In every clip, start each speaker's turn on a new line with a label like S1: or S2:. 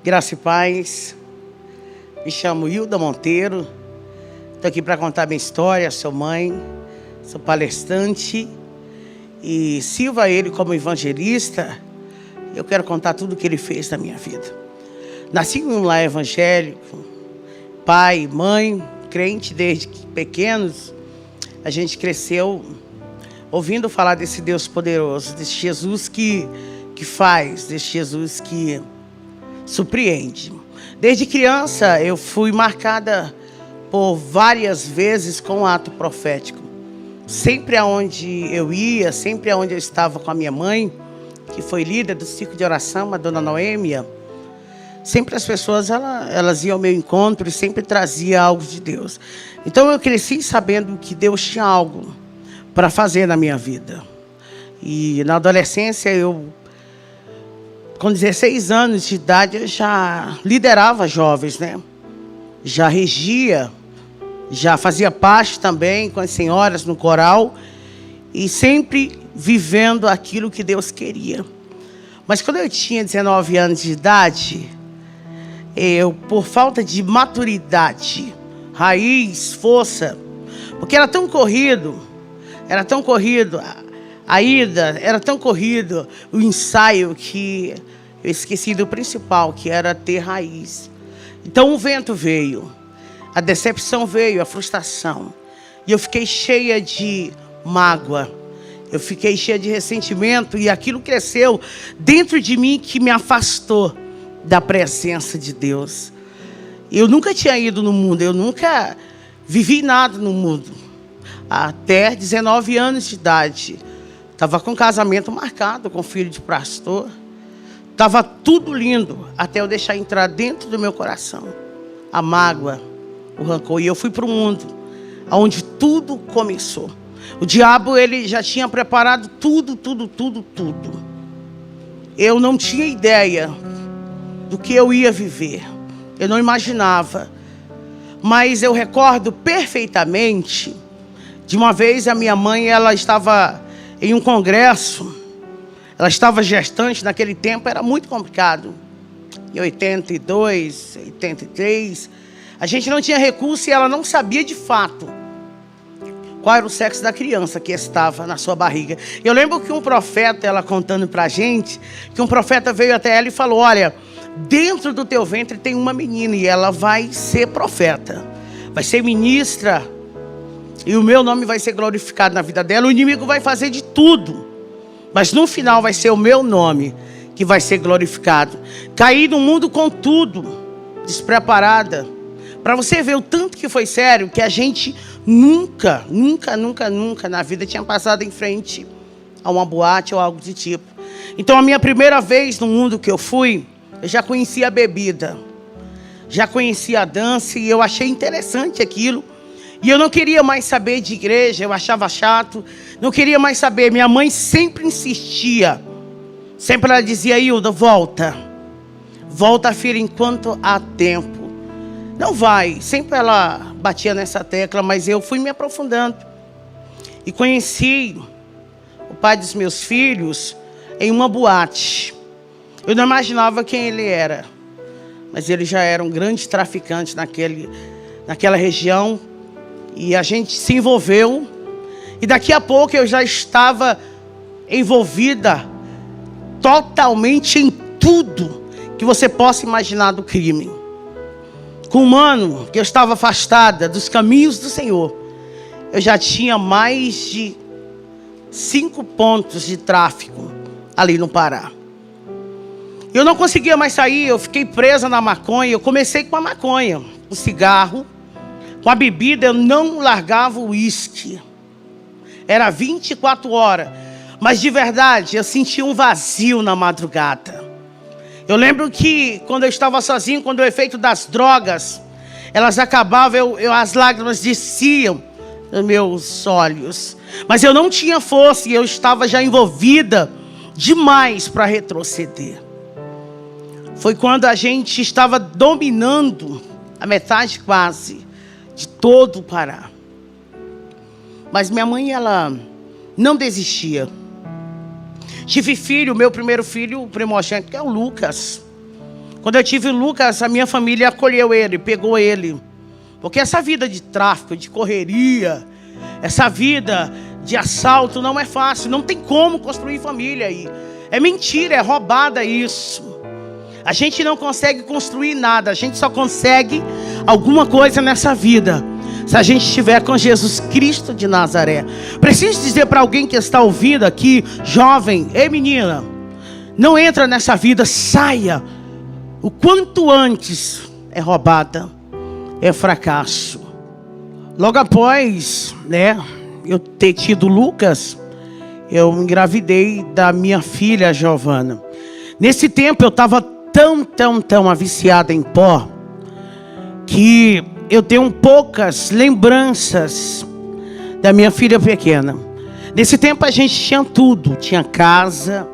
S1: Graça e paz. Me chamo Hilda Monteiro. Estou aqui para contar minha história. Sou mãe, sou palestrante e sirvo a Ele como evangelista. Eu quero contar tudo o que Ele fez na minha vida. Nasci em um lar evangélico, pai, mãe, crente desde pequenos. A gente cresceu ouvindo falar desse Deus poderoso, desse Jesus que faz, desse Jesus que surpreende. Desde criança eu fui marcada por várias vezes com um ato profético. Sempre aonde eu ia, sempre aonde eu estava com a minha mãe, que foi líder do círculo de oração, a dona Noêmia, sempre as pessoas elas iam ao meu encontro e sempre trazia algo de Deus. Então eu cresci sabendo que Deus tinha algo para fazer na minha vida. E na adolescência com 16 anos de idade, eu já liderava jovens, né? Já regia, já fazia parte também com as senhoras no coral e sempre vivendo aquilo que Deus queria. Mas quando eu tinha 19 anos de idade, por falta de maturidade, raiz, força, porque era tão corrido, a ida, era tão corrido o ensaio que eu esqueci do principal, que era ter raiz. Então o vento veio, a decepção veio, a frustração. E eu fiquei cheia de mágoa, eu fiquei cheia de ressentimento e aquilo cresceu dentro de mim que me afastou da presença de Deus. Eu nunca tinha ido no mundo, eu nunca vivi nada no mundo. Até 19 anos de idade. Estava com casamento marcado com filho de pastor. Estava tudo lindo, até eu deixar entrar dentro do meu coração a mágoa, o rancor. E eu fui para o mundo, onde tudo começou. O diabo, ele já tinha preparado tudo. Eu não tinha ideia do que eu ia viver. Eu não imaginava. Mas eu recordo perfeitamente de uma vez a minha mãe, ela estava em um congresso, ela estava gestante, naquele tempo era muito complicado. Em 82, 83, a gente não tinha recurso e ela não sabia de fato qual era o sexo da criança que estava na sua barriga. Eu lembro que um profeta, ela contando pra gente, que um profeta veio até ela e falou: olha, dentro do teu ventre tem uma menina e ela vai ser profeta, vai ser ministra, e o meu nome vai ser glorificado na vida dela. O inimigo vai fazer de tudo, mas no final vai ser o meu nome que vai ser glorificado. Caí no mundo com tudo, despreparada. Para você ver o tanto que foi sério, que a gente nunca na vida tinha passado em frente a uma boate ou algo do tipo. Então a minha primeira vez no mundo que eu fui, eu já conhecia a bebida, já conhecia a dança e eu achei interessante aquilo. E eu não queria mais saber de igreja, eu achava chato, não queria mais saber. Minha mãe sempre insistia, sempre ela dizia: Hilda, volta, filha, enquanto há tempo. Não vai, sempre ela batia nessa tecla, mas eu fui me aprofundando. E conheci o pai dos meus filhos em uma boate. Eu não imaginava quem ele era, mas ele já era um grande traficante naquela região. E a gente se envolveu. E daqui a pouco eu já estava envolvida totalmente em tudo que você possa imaginar do crime. Com um ano que eu estava afastada dos caminhos do Senhor, eu já tinha mais de 5 pontos de tráfico ali no Pará. Eu não conseguia mais sair, eu fiquei presa na maconha. Eu comecei com a maconha, o cigarro. Com a bebida eu não largava o uísque. Era 24 horas. Mas de verdade eu sentia um vazio na madrugada. Eu lembro que quando eu estava sozinho, quando o efeito das drogas, elas acabavam, as lágrimas desciam nos meus olhos. Mas eu não tinha força e eu estava já envolvida demais para retroceder. Foi quando a gente estava dominando a metade quase de todo o Pará. Mas minha mãe, ela não desistia. Tive filho, meu primeiro filho, o primogênito, que é o Lucas. Quando eu tive o Lucas, a minha família acolheu ele, pegou ele. Porque essa vida de tráfico, de correria, essa vida de assalto não é fácil. Não tem como construir família aí. É mentira, é roubada isso. A gente não consegue construir nada. A gente só consegue alguma coisa nessa vida se a gente estiver com Jesus Cristo de Nazaré. Preciso dizer para alguém que está ouvindo aqui, jovem, ei menina, não entra nessa vida, saia. O quanto antes é roubada, é fracasso. Logo após, eu ter tido Lucas, eu engravidei da minha filha Giovana. Nesse tempo eu estava tão viciada em pó, que eu tenho poucas lembranças da minha filha pequena. Nesse tempo a gente tinha tudo, tinha casa,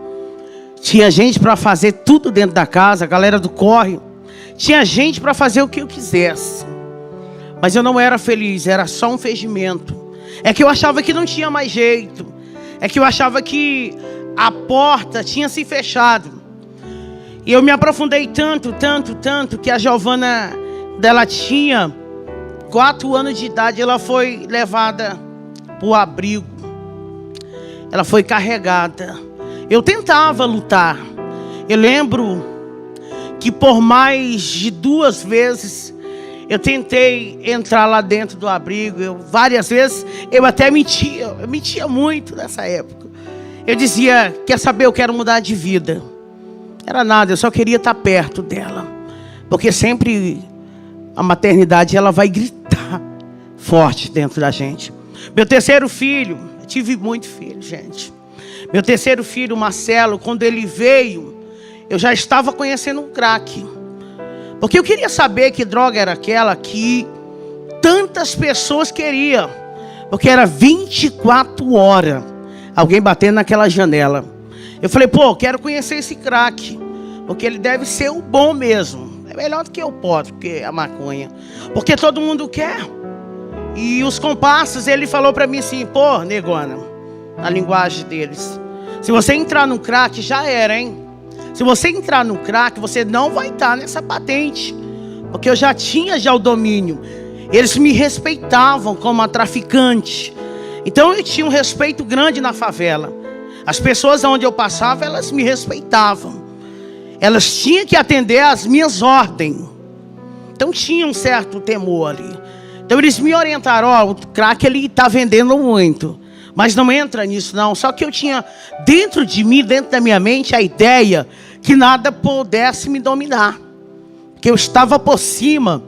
S1: tinha gente para fazer tudo dentro da casa, a galera do corre, tinha gente para fazer o que eu quisesse. Mas eu não era feliz, era só um fingimento. É que eu achava que não tinha mais jeito. É que eu achava que a porta tinha se fechado. E eu me aprofundei tanto, que a Giovana, dela tinha 4 anos de idade, ela foi levada para o abrigo. Ela foi carregada. Eu tentava lutar. Eu lembro que por mais de 2 vezes eu tentei entrar lá dentro do abrigo. Várias vezes eu até mentia. Eu mentia muito nessa época. Eu dizia, quer saber, eu quero mudar de vida. Era nada, eu só queria estar perto dela. Porque sempre a maternidade, ela vai gritar forte dentro da gente. Meu terceiro filho, eu tive muito filho, gente. Meu terceiro filho, Marcelo, quando ele veio, eu já estava conhecendo um crack. Porque eu queria saber que droga era aquela que tantas pessoas queriam. Porque era 24 horas alguém batendo naquela janela. Eu falei, quero conhecer esse crack. Porque ele deve ser o bom mesmo. É melhor do que o pó, do que a maconha. Porque todo mundo quer. E os comparsas, ele falou pra mim assim, negona, na linguagem deles, se você entrar no crack, já era, hein? Se você entrar no crack, você não vai estar nessa patente. Porque eu já tinha o domínio. Eles me respeitavam como a traficante. Então eu tinha um respeito grande na favela. As pessoas onde eu passava, elas me respeitavam. Elas tinham que atender às minhas ordens. Então tinha um certo temor ali. Então eles me orientaram, o crack ele está vendendo muito. Mas não entra nisso não. Só que eu tinha dentro de mim, dentro da minha mente, a ideia que nada pudesse me dominar. Que eu estava por cima.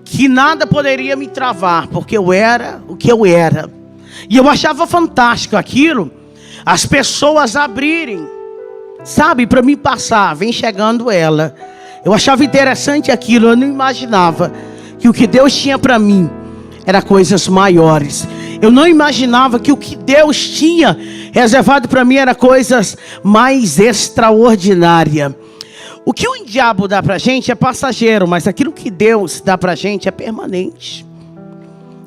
S1: Que nada poderia me travar. Porque eu era o que eu era. E eu achava fantástico aquilo. As pessoas abrirem. Sabe, para me passar, vem chegando ela. Eu achava interessante aquilo, eu não imaginava que o que Deus tinha para mim era coisas maiores. Eu não imaginava que o que Deus tinha reservado para mim era coisas mais extraordinárias. O que o diabo dá para a gente é passageiro, mas aquilo que Deus dá para a gente é permanente.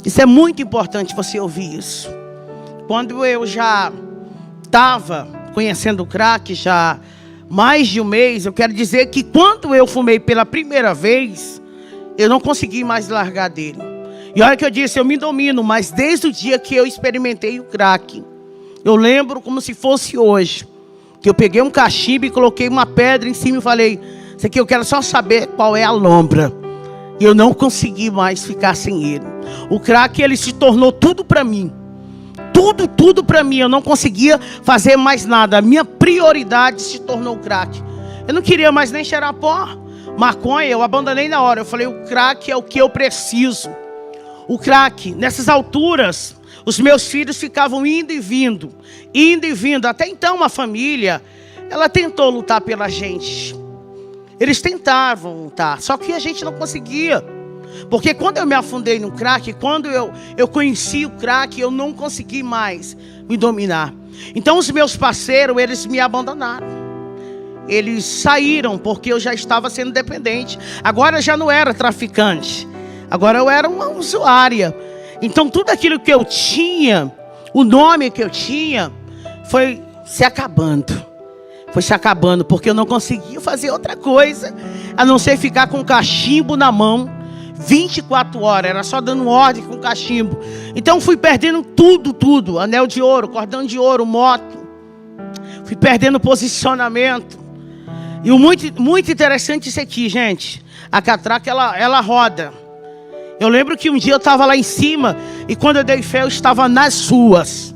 S1: Isso é muito importante você ouvir isso. Quando eu já estava conhecendo o crack já mais de um mês, eu quero dizer que quando eu fumei pela primeira vez, eu não consegui mais largar dele. E olha que eu disse, eu me domino, mas desde o dia que eu experimentei o crack, eu lembro como se fosse hoje, que eu peguei um cachimbo e coloquei uma pedra em cima e falei, isso aqui eu quero só saber qual é a lombra. E eu não consegui mais ficar sem ele. O crack, ele se tornou tudo para mim. Tudo para mim, eu não conseguia fazer mais nada. A minha prioridade se tornou o crack. Eu não queria mais nem cheirar pó. Maconha, eu abandonei na hora. Eu falei, o crack é o que eu preciso. O crack, nessas alturas, os meus filhos ficavam indo e vindo. Até então a família, ela tentou lutar pela gente. Eles tentavam lutar, só que a gente não conseguia. Porque quando eu me afundei no crack, quando eu conheci o crack, eu não consegui mais me dominar. Então os meus parceiros, eles me abandonaram. Eles saíram porque eu já estava sendo dependente. Agora eu já não era traficante. Agora eu era uma usuária. Então tudo aquilo que eu tinha, o nome que eu tinha, foi se acabando. foi se acabando, porque eu não conseguia fazer outra coisa a não ser ficar com o cachimbo na mão 24 horas, era só dando ordem com o cachimbo. Então fui perdendo tudo, anel de ouro, cordão de ouro, moto, fui perdendo posicionamento. E o muito interessante isso aqui, gente, a catraca ela roda. Eu lembro que um dia eu estava lá em cima e quando eu dei fé eu estava nas ruas,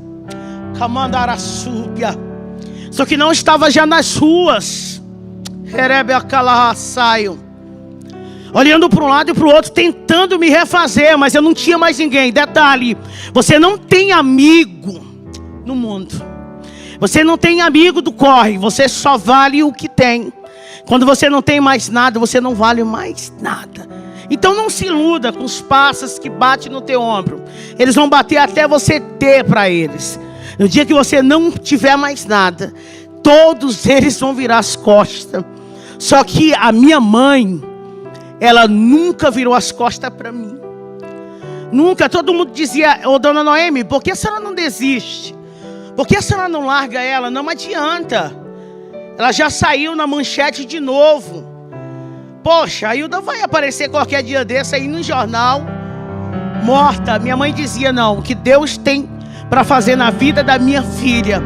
S1: Camandaraçúbia. Só que não estava já nas ruas, olhando para um lado e para o outro, tentando me refazer, mas eu não tinha mais ninguém. Detalhe, você não tem amigo no mundo, você não tem amigo do corre, você só vale o que tem. Quando você não tem mais nada, você não vale mais nada. Então não se iluda com os pássaros que batem no teu ombro, eles vão bater até você ter para eles. No dia que você não tiver mais nada, todos eles vão virar as costas. Só que a minha mãe, ela nunca virou as costas para mim. Nunca. Todo mundo dizia: ô dona Noemi, por que a senhora não desiste? Por que a senhora não larga ela? Não adianta. Ela já saiu na manchete de novo. Poxa, a Hilda vai aparecer qualquer dia desse aí no jornal, morta. Minha mãe dizia: não, o que Deus tem para fazer na vida da minha filha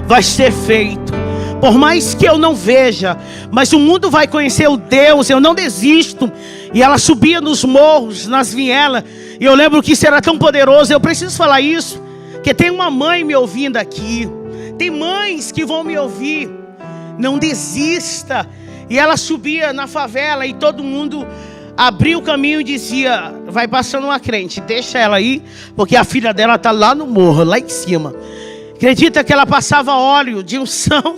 S1: vai ser feito. Por mais que eu não veja, mas o mundo vai conhecer o Deus, eu não desisto. E ela subia nos morros, nas vielas, e eu lembro que isso era tão poderoso. Eu preciso falar isso, porque tem uma mãe me ouvindo aqui, tem mães que vão me ouvir. Não desista. E ela subia na favela e todo mundo abria o caminho e dizia: vai passando uma crente, deixa ela aí, porque a filha dela está lá no morro, lá em cima. Acredita que ela passava óleo de unção?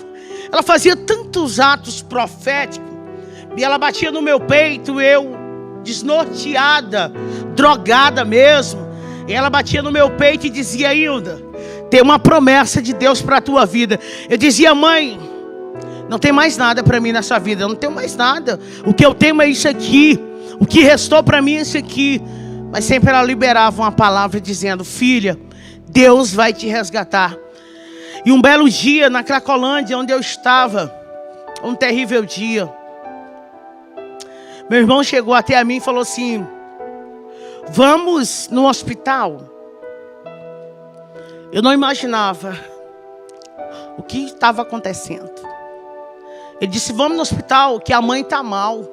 S1: Ela fazia tantos atos proféticos, e ela batia no meu peito, eu desnorteada, drogada mesmo, e ela batia no meu peito e dizia: Hilda, tem uma promessa de Deus para a tua vida. Eu dizia: mãe, não tem mais nada para mim nessa vida, eu não tenho mais nada, o que eu tenho é isso aqui, o que restou para mim é isso aqui. Mas sempre ela liberava uma palavra dizendo: filha, Deus vai te resgatar. E um belo dia na Cracolândia, onde eu estava, um terrível dia, meu irmão chegou até a mim e falou assim: vamos no hospital. Eu não imaginava o que estava acontecendo. Ele disse: vamos no hospital, que a mãe está mal.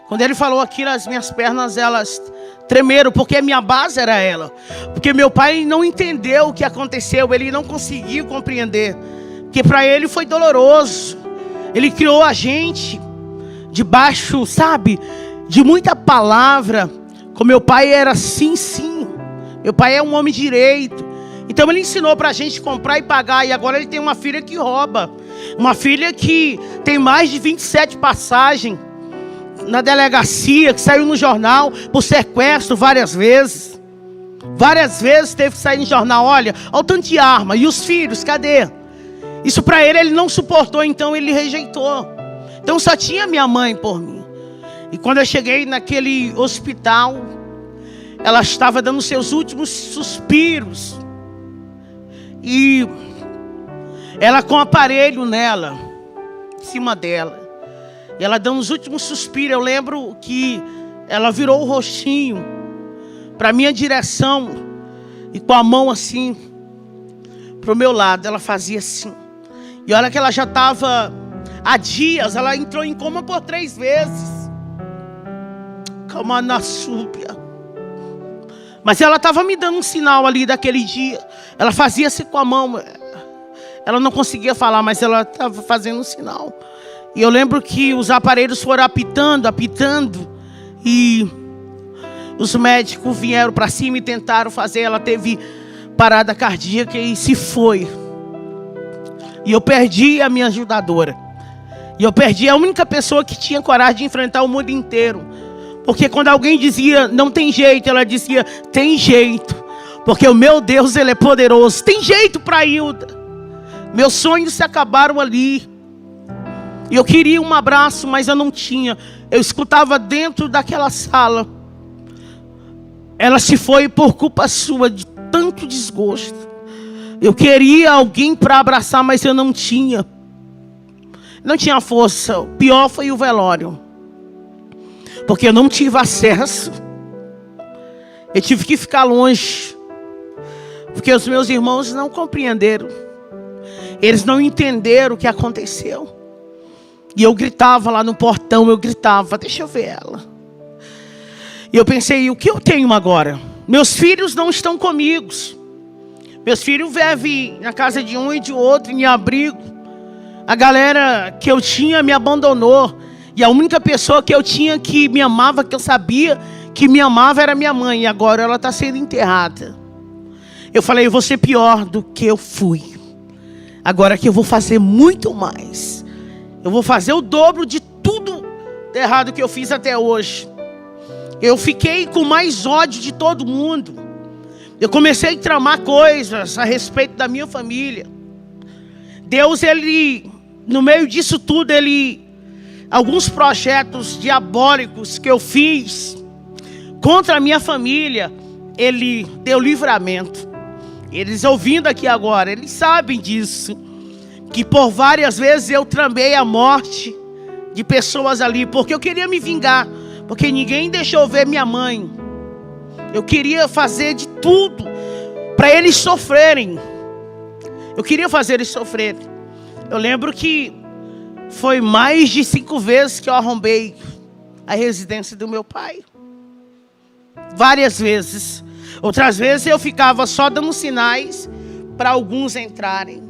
S1: Quando ele falou aquilo, as minhas pernas, elas tremeram, porque a minha base era ela. Porque meu pai não entendeu o que aconteceu, ele não conseguiu compreender. Porque para ele foi doloroso. Ele criou a gente debaixo, sabe, de muita palavra. Com meu pai era sim, sim. Meu pai é um homem direito. Então ele ensinou para a gente comprar e pagar. E agora ele tem uma filha que rouba. Uma filha que tem mais de 27 passagens na delegacia, que saiu no jornal por sequestro várias vezes. Várias vezes teve que sair no jornal: olha o tanto de arma. E os filhos, cadê? Isso para ele não suportou, então ele rejeitou. Então só tinha minha mãe por mim. E quando eu cheguei naquele hospital, ela estava dando seus últimos suspiros. E ela com o aparelho nela, em cima dela. E ela dando os últimos suspiros. Eu lembro que ela virou o rostinho para minha direção. E com a mão assim, para o meu lado, ela fazia assim. E olha que ela já estava há dias, ela entrou em coma por 3 vezes. Calma na súbia. Mas ela estava me dando um sinal ali daquele dia. Ela fazia assim com a mão. Ela não conseguia falar, mas ela estava fazendo um sinal. E eu lembro que os aparelhos foram apitando. E os médicos vieram para cima e tentaram fazer. Ela teve parada cardíaca e se foi. E eu perdi a minha ajudadora. E eu perdi a única pessoa que tinha coragem de enfrentar o mundo inteiro. Porque quando alguém dizia não tem jeito, ela dizia tem jeito. Porque o meu Deus, Ele é poderoso. Tem jeito para Hilda. Meus sonhos se acabaram ali. E eu queria um abraço, mas eu não tinha. Eu escutava dentro daquela sala: ela se foi por culpa sua, de tanto desgosto. Eu queria alguém para abraçar, mas eu não tinha. Não tinha força. O pior foi o velório. Porque eu não tive acesso. Eu tive que ficar longe. Porque os meus irmãos não compreenderam. Eles não entenderam o que aconteceu. E eu gritava lá no portão, eu gritava, deixa eu ver ela. E eu pensei, o que eu tenho agora? Meus filhos não estão comigo. Meus filhos vivem na casa de um e de outro, em abrigo. A galera que eu tinha me abandonou. E a única pessoa que eu tinha que me amava, que eu sabia que me amava, era minha mãe. E agora ela está sendo enterrada. Eu falei, eu vou ser pior do que eu fui. Agora que eu vou fazer muito mais. Eu vou fazer o dobro de tudo errado que eu fiz até hoje. Eu fiquei com mais ódio de todo mundo. Eu comecei a tramar coisas a respeito da minha família. Deus, Ele, no meio disso tudo, alguns projetos diabólicos que eu fiz contra a minha família, Ele deu livramento. Eles ouvindo aqui agora, eles sabem disso. Que por várias vezes eu tramei a morte de pessoas ali, porque eu queria me vingar. Porque ninguém deixou ver minha mãe. Eu queria fazer de tudo para eles sofrerem. Eu queria fazer eles sofrerem. Eu lembro que foi mais de 5 vezes que eu arrombei a residência do meu pai. Várias vezes. Outras vezes eu ficava só dando sinais para alguns entrarem.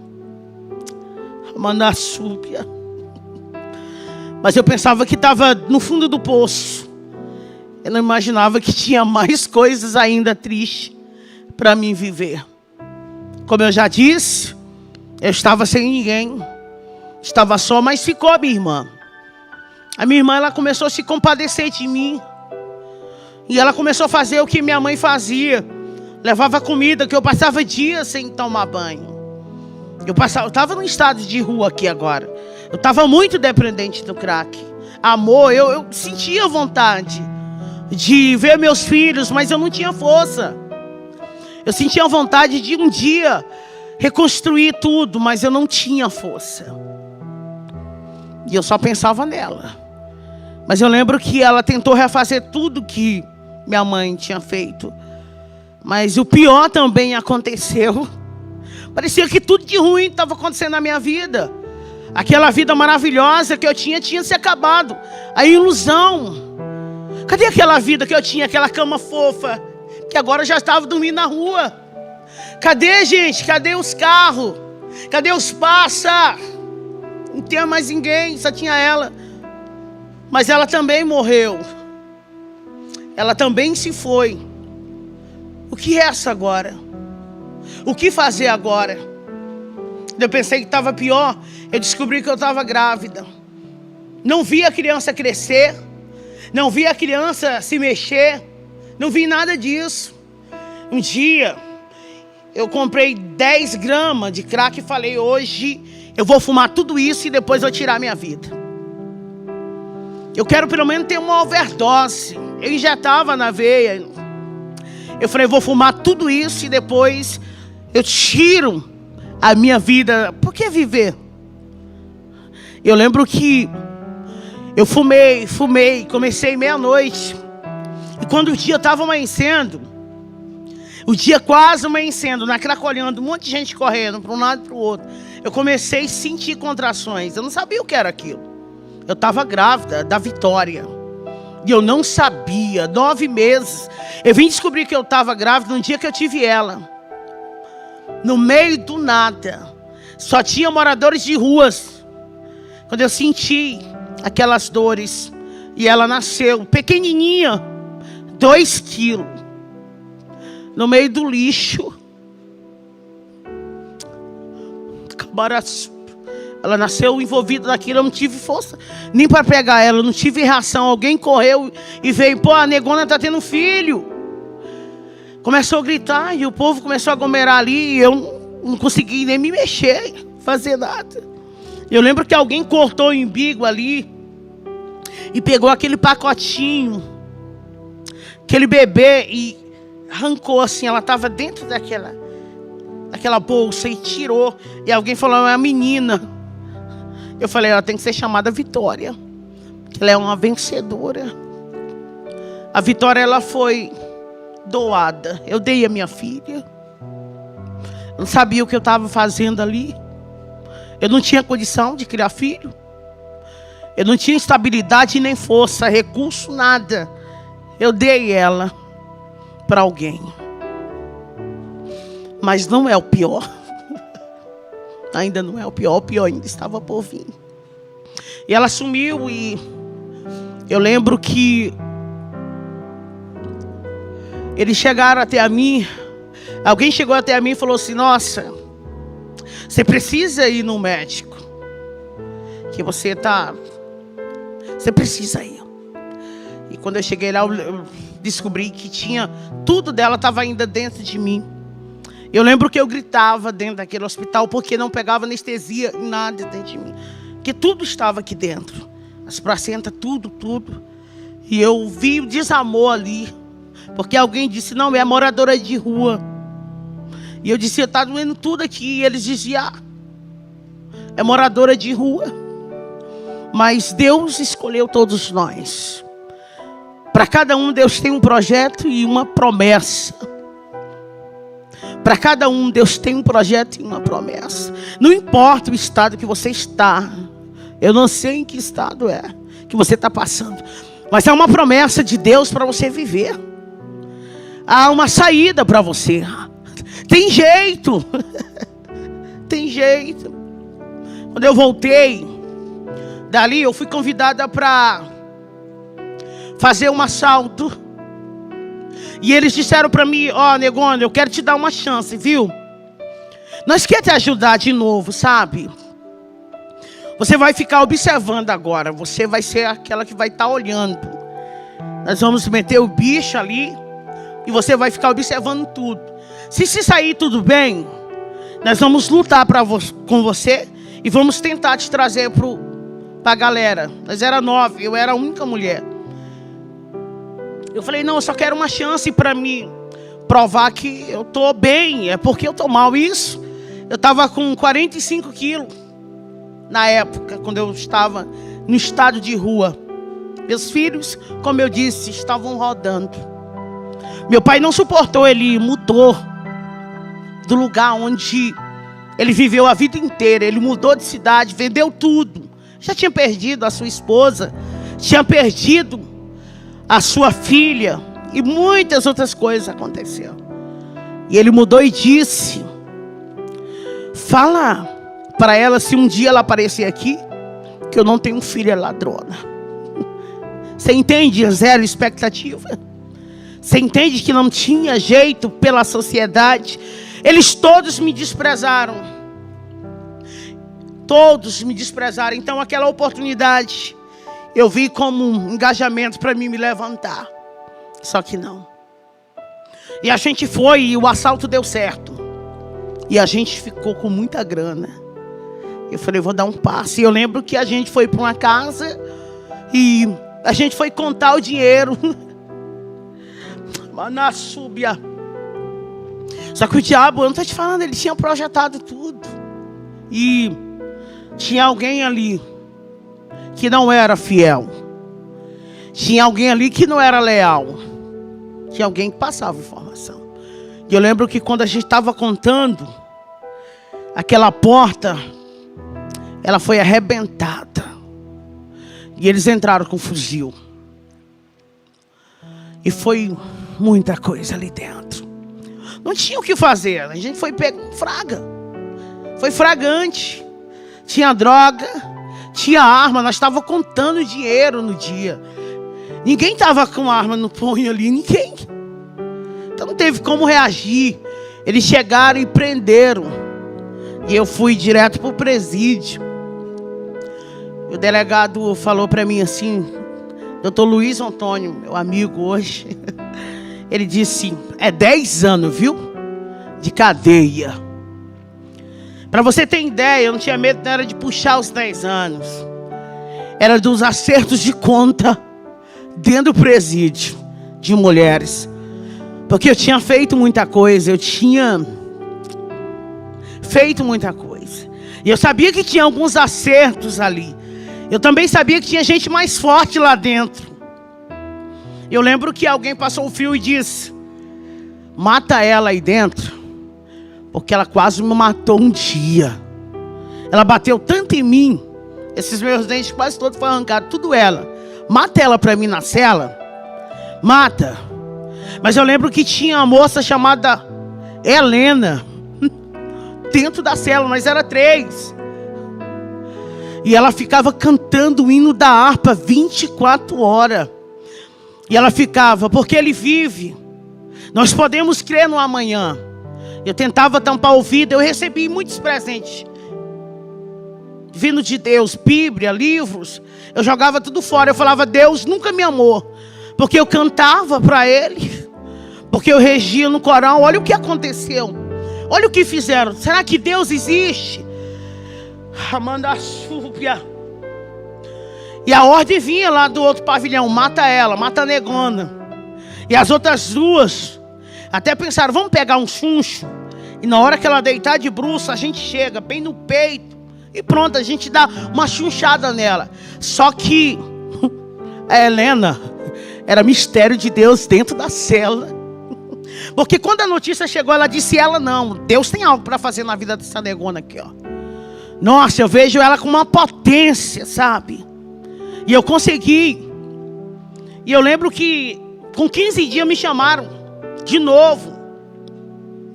S1: Mandassúbia. Mas eu pensava que estava no fundo do poço. Eu não imaginava que tinha mais coisas ainda tristes para mim viver. Como eu já disse, eu estava sem ninguém. Estava só, mas ficou a minha irmã. A minha irmã, ela começou a se compadecer de mim. E ela começou a fazer o que minha mãe fazia. Levava comida, que eu passava dias sem tomar banho. Eu estava num estado de rua aqui agora. Eu estava muito dependente do crack. Amor, eu sentia vontade de ver meus filhos, mas eu não tinha força. Eu sentia vontade de um dia reconstruir tudo, mas eu não tinha força. E eu só pensava nela. Mas eu lembro que ela tentou refazer tudo que minha mãe tinha feito. Mas o pior também aconteceu. Parecia que tudo de ruim estava acontecendo na minha vida. Aquela vida maravilhosa que eu tinha se acabado. A ilusão. Cadê aquela vida que eu tinha, aquela cama fofa, que agora já estava dormindo na rua? Cadê, gente? Cadê os carros? Cadê os pássaros? Não tinha mais ninguém, só tinha ela. Mas ela também morreu. Ela também se foi. O que é essa agora? O que fazer agora? Eu pensei que estava pior. Eu descobri que eu estava grávida. Não vi a criança crescer. Não vi a criança se mexer. Não vi nada disso. Um dia, eu comprei 10 gramas de crack e falei, hoje eu vou fumar tudo isso e depois vou tirar minha vida. Eu quero pelo menos ter uma overdose. Eu injetava na veia. Eu falei, vou fumar tudo isso e depois eu tiro a minha vida. Por que viver? Eu lembro que eu fumei, comecei meia-noite. E quando o dia estava amanhecendo, o dia quase amanhecendo, na Cracolhando, um monte de gente correndo para um lado e para o outro, eu comecei a sentir contrações. Eu não sabia o que era aquilo. Eu estava grávida da Vitória. E eu não sabia, 9 meses. Eu vim descobrir que eu estava grávida no dia que eu tive ela. No meio do nada. Só tinha moradores de ruas. Quando eu senti aquelas dores. E ela nasceu pequenininha. 2 quilos. No meio do lixo. Cabaraçu. Ela nasceu envolvida naquilo, eu não tive força nem para pegar ela, eu não tive reação. Alguém correu e veio, pô, a negona está tendo filho. Começou a gritar e o povo começou a aglomerar ali e eu não consegui nem me mexer, fazer nada. Eu lembro que alguém cortou o umbigo ali e pegou aquele pacotinho, aquele bebê e arrancou assim, ela estava dentro daquela bolsa e tirou. E alguém falou, é uma menina. Eu falei, ela tem que ser chamada Vitória. Ela é uma vencedora. A Vitória, ela foi doada. Eu dei a minha filha. Eu não sabia o que eu estava fazendo ali. Eu não tinha condição de criar filho. Eu não tinha estabilidade nem força, recurso, nada. Eu dei ela para alguém. Mas não é o pior. Ainda não é o pior ainda estava por vir. E ela sumiu e eu lembro que eles chegaram até a mim. Alguém chegou até a mim e falou assim, nossa, você precisa ir no médico. Que você precisa ir. E quando eu cheguei lá, eu descobri que tudo dela estava ainda dentro de mim. Eu lembro que eu gritava dentro daquele hospital porque não pegava anestesia, nada dentro de mim. Porque tudo estava aqui dentro. As placentas, tudo. E eu vi o desamor ali. Porque alguém disse, não, é moradora de rua. E eu disse, está doendo tudo aqui. E eles diziam, é moradora de rua. Mas Deus escolheu todos nós. Para cada um, Deus tem um projeto e uma promessa. Para cada um, Deus tem um projeto e uma promessa. Não importa o estado que você está. Eu não sei em que estado que você está passando. Mas há uma promessa de Deus para você viver. Há uma saída para você. Tem jeito. Tem jeito. Quando eu voltei dali, eu fui convidada para fazer um assalto. E eles disseram para mim, Negônio, eu quero te dar uma chance, viu? Nós queremos te ajudar de novo, sabe? Você vai ficar observando agora. Você vai ser aquela que vai estar olhando. Nós vamos meter o bicho ali. E você vai ficar observando tudo. Se sair tudo bem, nós vamos lutar com você. E vamos tentar te trazer para a galera. Nós era 9, eu era a única mulher. Eu falei, não, eu só quero uma chance para me provar que eu estou bem. É porque eu estou mal. Isso, eu estava com 45 quilos na época, quando eu estava no estado de rua. Meus filhos, como eu disse, estavam rodando. Meu pai não suportou, ele mudou do lugar onde ele viveu a vida inteira. Ele mudou de cidade, vendeu tudo. Já tinha perdido a sua esposa, tinha perdido a sua filha e muitas outras coisas aconteceram. E ele mudou e disse, fala para ela se um dia ela aparecer aqui, que eu não tenho filha ladrona. Você entende? Zero expectativa. Você entende que não tinha jeito pela sociedade. Eles todos me desprezaram. Todos me desprezaram. Então aquela oportunidade eu vi como um engajamento para mim me levantar. Só que não. E a gente foi e o assalto deu certo. E a gente ficou com muita grana. Eu falei, vou dar um passo. E eu lembro que a gente foi para uma casa e a gente foi contar o dinheiro. Manassúbia. Só que o diabo, eu não estou te falando, ele tinha projetado tudo. E tinha alguém ali que não era fiel. Tinha alguém ali que não era leal. Tinha alguém que passava informação. E eu lembro que quando a gente estava contando, aquela porta, ela foi arrebentada. E eles entraram com fuzil. E foi muita coisa ali dentro. Não tinha o que fazer. A gente foi pego com fraga. Foi fragante. Tinha droga, tinha arma. Nós estávamos contando dinheiro no dia. Ninguém estava com arma no punho ali. Ninguém. Então não teve como reagir. Eles chegaram e prenderam. E eu fui direto para o presídio. O delegado falou para mim assim, Dr. Luiz Antônio, meu amigo hoje, ele disse, é 10 anos, viu? De cadeia. Para você ter ideia, eu não tinha medo, não era de puxar os 10 anos. Era dos acertos de conta dentro do presídio de mulheres. Porque eu tinha feito muita coisa, eu tinha feito muita coisa. E eu sabia que tinha alguns acertos ali. Eu também sabia que tinha gente mais forte lá dentro. Eu lembro que alguém passou o fio e disse: mata ela aí dentro, porque ela quase me matou um dia. Ela bateu tanto em mim, esses meus dentes quase todos foram arrancados, tudo ela. Mata ela para mim na cela. Mata. Mas eu lembro que tinha uma moça chamada Helena dentro da cela, nós era 3. E ela ficava cantando o hino da harpa 24 horas. E ela ficava, porque ele vive. Nós podemos crer no amanhã. Eu tentava tampar o ouvido, eu recebi muitos presentes vindo de Deus, Bíblia, livros. Eu jogava tudo fora, eu falava: Deus nunca me amou. Porque eu cantava para Ele, porque eu regia no coral. Olha o que aconteceu, olha o que fizeram. Será que Deus existe? Amanda Súpia. E a ordem vinha lá do outro pavilhão: mata ela, mata a negona. E as outras 2 até pensaram: vamos pegar um chuncho, e na hora que ela deitar de bruça, a gente chega bem no peito e pronto, a gente dá uma chunchada nela. Só que a Helena era mistério de Deus dentro da cela. Porque quando a notícia chegou, ela disse: ela não, Deus tem algo para fazer na vida dessa negona aqui, ó. Nossa, eu vejo ela com uma potência, sabe? E eu consegui. E eu lembro que com 15 dias me chamaram de novo.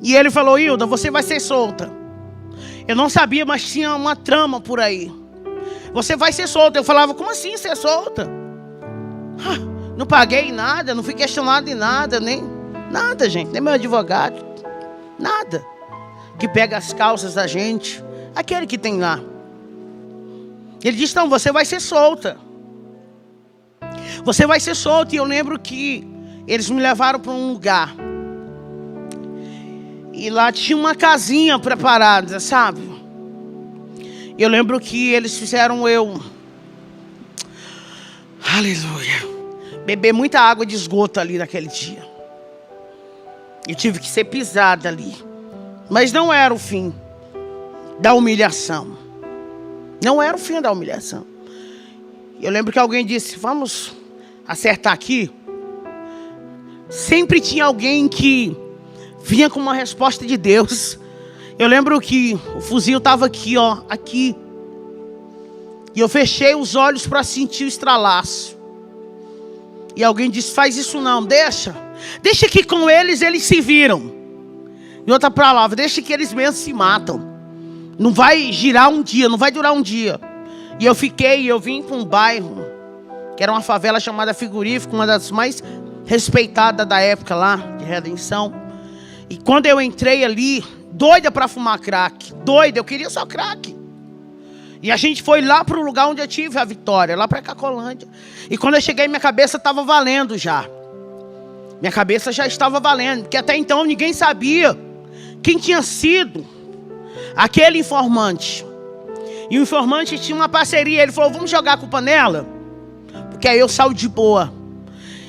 S1: E ele falou: Hilda, você vai ser solta. Eu não sabia, mas tinha uma trama por aí. Você vai ser solta. Eu falava: como assim ser solta? Não paguei nada, não fui questionado em nada, nem nada, gente. Nem meu advogado. Nada. Que pega as causas da gente. Aquele que tem lá. Ele disse: não, você vai ser solta. Você vai ser solta. E eu lembro que eles me levaram para um lugar. E lá tinha uma casinha preparada, sabe? Eu lembro que eles fizeram eu, aleluia, beber muita água de esgoto ali naquele dia. Eu tive que ser pisada ali. Mas não era o fim da humilhação. Não era o fim da humilhação. Eu lembro que alguém disse: vamos acertar aqui. Sempre tinha alguém que vinha com uma resposta de Deus. Eu lembro que o fuzil estava aqui, ó, aqui. E eu fechei os olhos para sentir o estralaço. E alguém disse: faz isso não, deixa que com eles se viram. Em outra palavra, deixa que eles mesmos se matam. Não vai girar um dia, não vai durar um dia. E eu vim para um bairro, que era uma favela chamada Frigorífico, uma das mais respeitadas da época lá, de Redenção. E quando eu entrei ali, doida para fumar crack, doida, eu queria só crack. E a gente foi lá para o lugar onde eu tive a vitória, lá para Cacolândia. E quando eu cheguei, minha cabeça estava valendo já. Minha cabeça já estava valendo, porque até então ninguém sabia quem tinha sido aquele informante. E o informante tinha uma parceria. Ele falou: vamos jogar a culpa nela, porque aí eu saio de boa.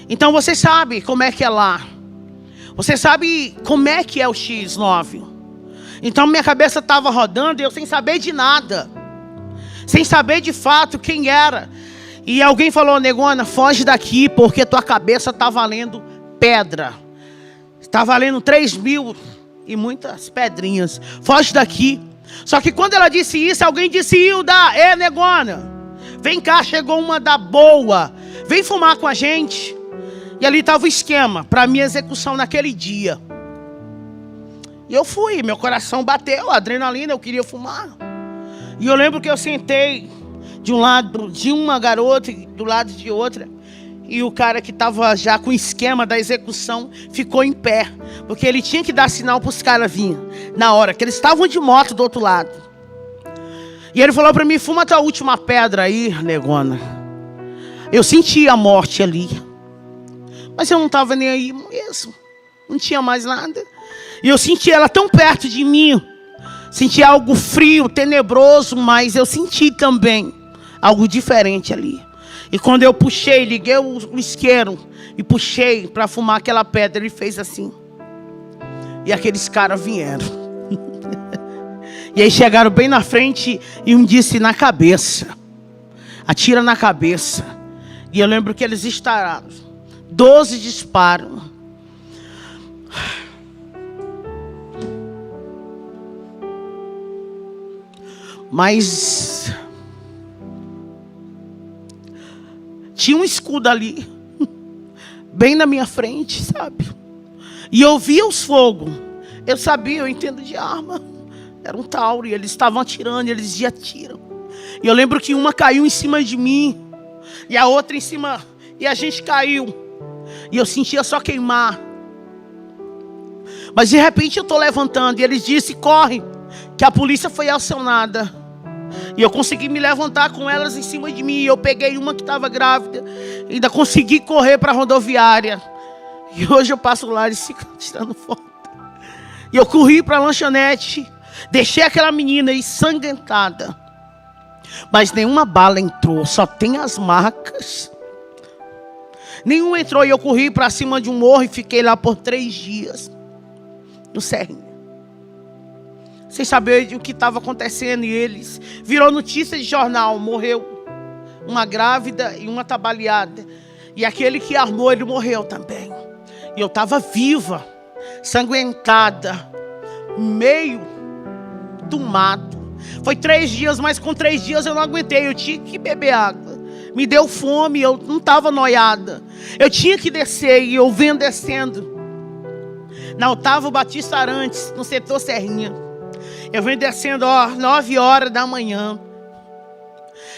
S1: Então você sabe como é que é lá. Você sabe como é que é o X9. Então minha cabeça estava rodando e eu sem saber de nada. Sem saber de fato quem era. E alguém falou: negona, foge daqui, porque tua cabeça está valendo pedra. Está valendo 3.000 e muitas pedrinhas. Foge daqui. Só que quando ela disse isso, alguém disse: Hilda, negona, vem cá, chegou uma da boa, vem fumar com a gente. E ali estava o esquema para a minha execução naquele dia. E eu fui, meu coração bateu, adrenalina, eu queria fumar. E eu lembro que eu sentei de um lado de uma garota e do lado de outra. E o cara que estava já com o esquema da execução ficou em pé, porque ele tinha que dar sinal para os caras virem na hora, que eles estavam de moto do outro lado. E ele falou para mim: fuma tua última pedra aí, negona. Eu senti a morte ali, mas eu não estava nem aí mesmo. Não tinha mais nada. E eu senti ela tão perto de mim. Senti algo frio, tenebroso, mas eu senti também algo diferente ali. E quando eu puxei, liguei o isqueiro e puxei para fumar aquela pedra, ele fez assim. E aqueles caras vieram. E aí chegaram bem na frente e um disse na cabeça. Atira na cabeça. E eu lembro que eles estararam. 12 disparos. Mas tinha um escudo ali, bem na minha frente, sabe? E eu via os fogos. Eu sabia, eu entendo de arma. Era um Tauro, e eles estavam atirando, e eles diziam, atiram. E eu lembro que uma caiu em cima de mim, e a outra em cima, e a gente caiu. E eu sentia só queimar. Mas de repente eu estou levantando, e eles disseram, corre, que a polícia foi acionada. E eu consegui me levantar com elas em cima de mim. Eu peguei uma que estava grávida, ainda consegui correr para a rodoviária. E hoje eu passo lá e fico tirando foto. E eu corri para a lanchonete, deixei aquela menina ensanguentada. Mas nenhuma bala entrou, só tem as marcas. Nenhuma entrou, e eu corri para cima de um morro e fiquei lá por 3 dias. No Serrinha. Sem saber o que estava acontecendo. E eles virou notícia de jornal. Morreu uma grávida e uma trabalhada. E aquele que armou, ele morreu também. E eu estava viva, sanguentada, meio do mato. Foi 3 dias, mas com 3 dias eu não aguentei. Eu tinha que beber água. Me deu fome, eu não estava noiada. Eu tinha que descer, e eu venho descendo. Na Otávio Batista Arantes, no setor Serrinha. Eu venho descendo, 9 horas da manhã.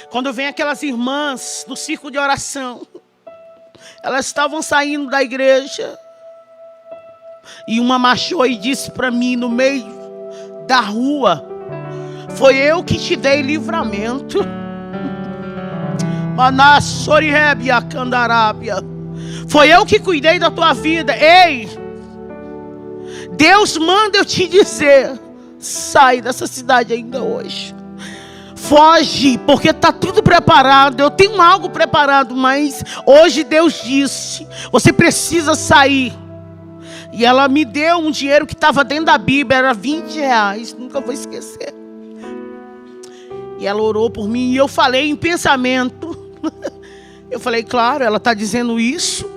S1: Quando vem aquelas irmãs do círculo de oração. Elas estavam saindo da igreja. E uma marchou e disse para mim no meio da rua: foi eu que te dei livramento. Manassoriébia Candarábia. Foi eu que cuidei da tua vida. Ei! Deus manda eu te dizer: sai dessa cidade ainda hoje. Foge, porque está tudo preparado. Eu tenho algo preparado, mas hoje Deus disse: você precisa sair. E ela me deu um dinheiro que estava dentro da Bíblia, era R$20, nunca vou esquecer. E ela orou por mim, e eu falei em pensamento. Eu falei, claro, ela está dizendo isso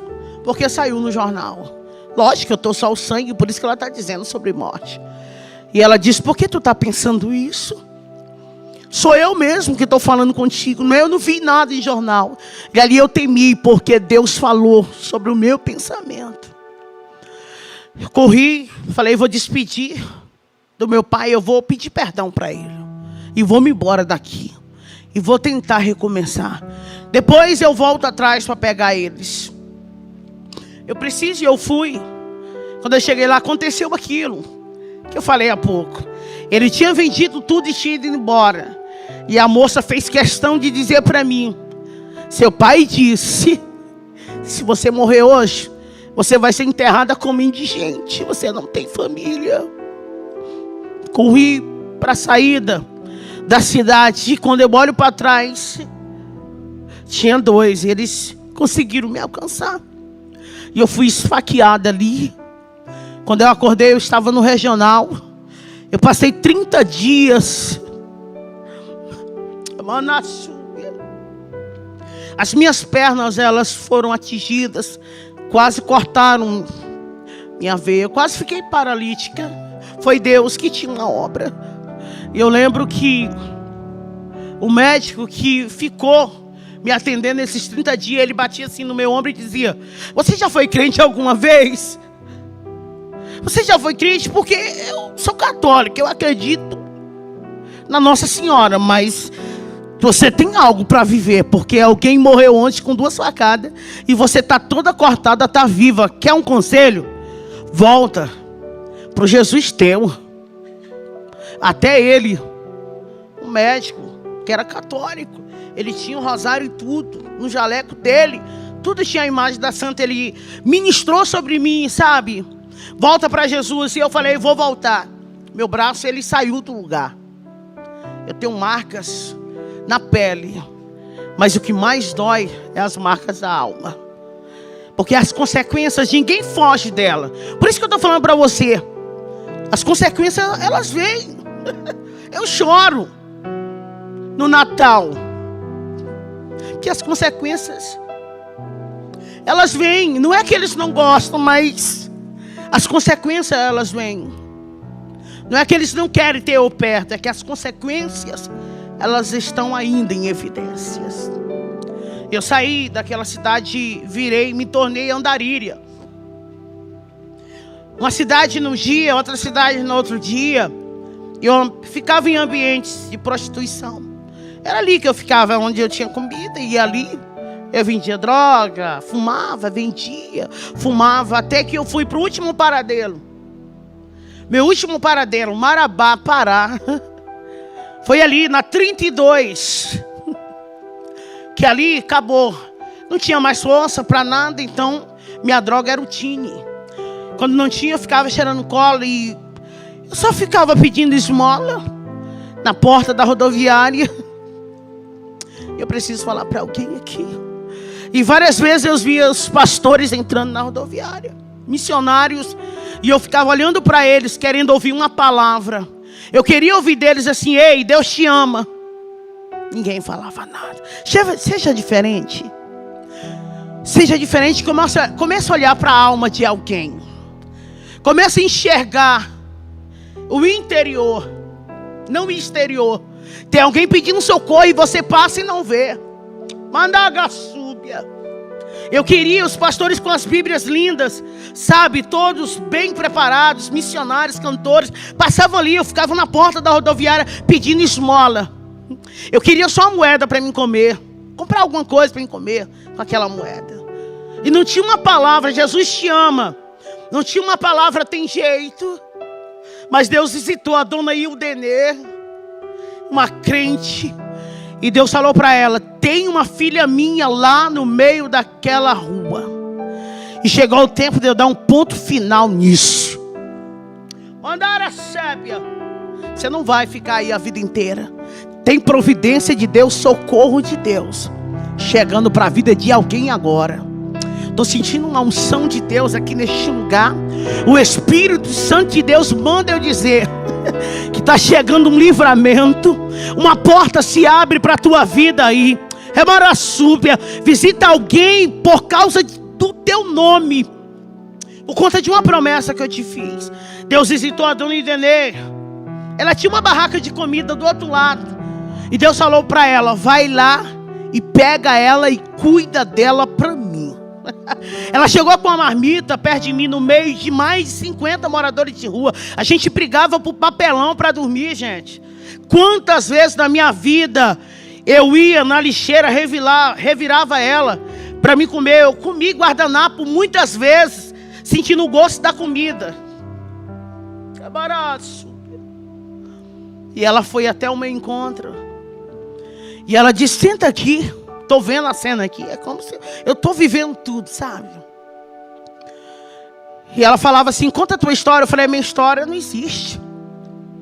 S1: porque saiu no jornal. Lógico que eu estou só o sangue, por isso que ela está dizendo sobre morte. E ela disse, por que tu está pensando isso? Sou eu mesmo que estou falando contigo. Eu não vi nada em jornal. E ali eu temi, porque Deus falou sobre o meu pensamento. Eu corri, falei, vou despedir do meu pai. Eu vou pedir perdão para ele. E vou me embora daqui. E vou tentar recomeçar. Depois eu volto atrás para pegar eles. Eu preciso e eu fui. Quando eu cheguei lá, aconteceu aquilo que eu falei há pouco. Ele tinha vendido tudo e tinha ido embora. E a moça fez questão de dizer para mim: seu pai disse, se você morrer hoje, você vai ser enterrada como indigente. Você não tem família. Corri para a saída da cidade. E quando eu olho para trás, tinha 2. Eles conseguiram me alcançar. E eu fui esfaqueada ali. Quando eu acordei, eu estava no regional. Eu passei 30 dias. As minhas pernas, elas foram atingidas. Quase cortaram minha veia. Eu quase fiquei paralítica. Foi Deus que tinha uma obra. E eu lembro que o médico que ficou me atendendo esses 30 dias, ele batia assim no meu ombro e dizia: você já foi crente alguma vez? Você já foi crente? Porque eu sou católico, eu acredito na Nossa Senhora, mas você tem algo para viver, porque alguém morreu ontem com 2 facadas e você está toda cortada, está viva. Quer um conselho? Volta para o Jesus teu. Até ele, um médico que era católico, ele tinha um rosário e tudo, no jaleco dele, tudo tinha a imagem da santa. Ele ministrou sobre mim, sabe? Volta para Jesus. E eu falei, vou voltar. Meu braço, ele saiu do lugar. Eu tenho marcas na pele, mas o que mais dói é as marcas da alma, porque as consequências, ninguém foge dela. Por isso que eu estou falando para você, as consequências, elas vêm. Eu choro no Natal, que as consequências, elas vêm. Não é que eles não gostam, mas as consequências, elas vêm. Não é que eles não querem ter eu perto, é que as consequências, elas estão ainda em evidências. Eu saí daquela cidade, virei, me tornei Andaríria. Uma cidade num dia, outra cidade no outro dia. Eu ficava em ambientes de prostituição. Era ali que eu ficava, onde eu tinha comida, e ali eu vendia droga, fumava, vendia, fumava, até que eu fui para o último paradeiro. Meu último paradeiro, Marabá, Pará, foi ali na 32, que ali acabou. Não tinha mais força para nada, então minha droga era o Tine. Quando não tinha, eu ficava cheirando cola e eu só ficava pedindo esmola na porta da rodoviária. Eu preciso falar para alguém aqui. E várias vezes eu via os pastores entrando na rodoviária, missionários, e eu ficava olhando para eles, querendo ouvir uma palavra. Eu queria ouvir deles assim: ei, Deus te ama. Ninguém falava nada. Seja diferente. Seja diferente, comece a olhar para a alma de alguém. Comece a enxergar o interior, não o exterior. Tem alguém pedindo socorro e você passa e não vê. Mandagaçúbia. Eu queria os pastores com as bíblias lindas, sabe, todos bem preparados, missionários, cantores, passavam ali, eu ficava na porta da rodoviária pedindo esmola. Eu queria só uma moeda para mim comer, comprar alguma coisa para mim comer com aquela moeda. E não tinha uma palavra: Jesus te ama. Não tinha uma palavra: tem jeito. Mas Deus visitou a dona Ildenê, uma crente, e Deus falou para ela: tem uma filha minha lá no meio daquela rua. E chegou o tempo de eu dar um ponto final nisso. Andara sépia. Você não vai ficar aí a vida inteira. Tem providência de Deus, socorro de Deus chegando para a vida de alguém agora. Estou sentindo uma unção de Deus aqui neste lugar. O Espírito Santo de Deus manda eu dizer que está chegando um livramento. Uma porta se abre para a tua vida aí. Remaraçúbia. Visita alguém por causa do teu nome, por conta de uma promessa que eu te fiz. Deus visitou a dona Idenê. Ela tinha uma barraca de comida do outro lado. E Deus falou para ela: vai lá e pega ela e cuida dela para mim. Ela chegou com uma marmita perto de mim, no meio de mais de 50 moradores de rua. A gente brigava por papelão para dormir, gente. Quantas vezes na minha vida eu ia na lixeira, revirava ela para me comer. Eu comi guardanapo muitas vezes, sentindo o gosto da comida. É barato. E ela foi até o meu encontro. E ela disse: senta aqui. Estou vendo a cena aqui. É como se eu estou vivendo tudo, sabe? E ela falava assim: conta a tua história. Eu falei: minha história não existe.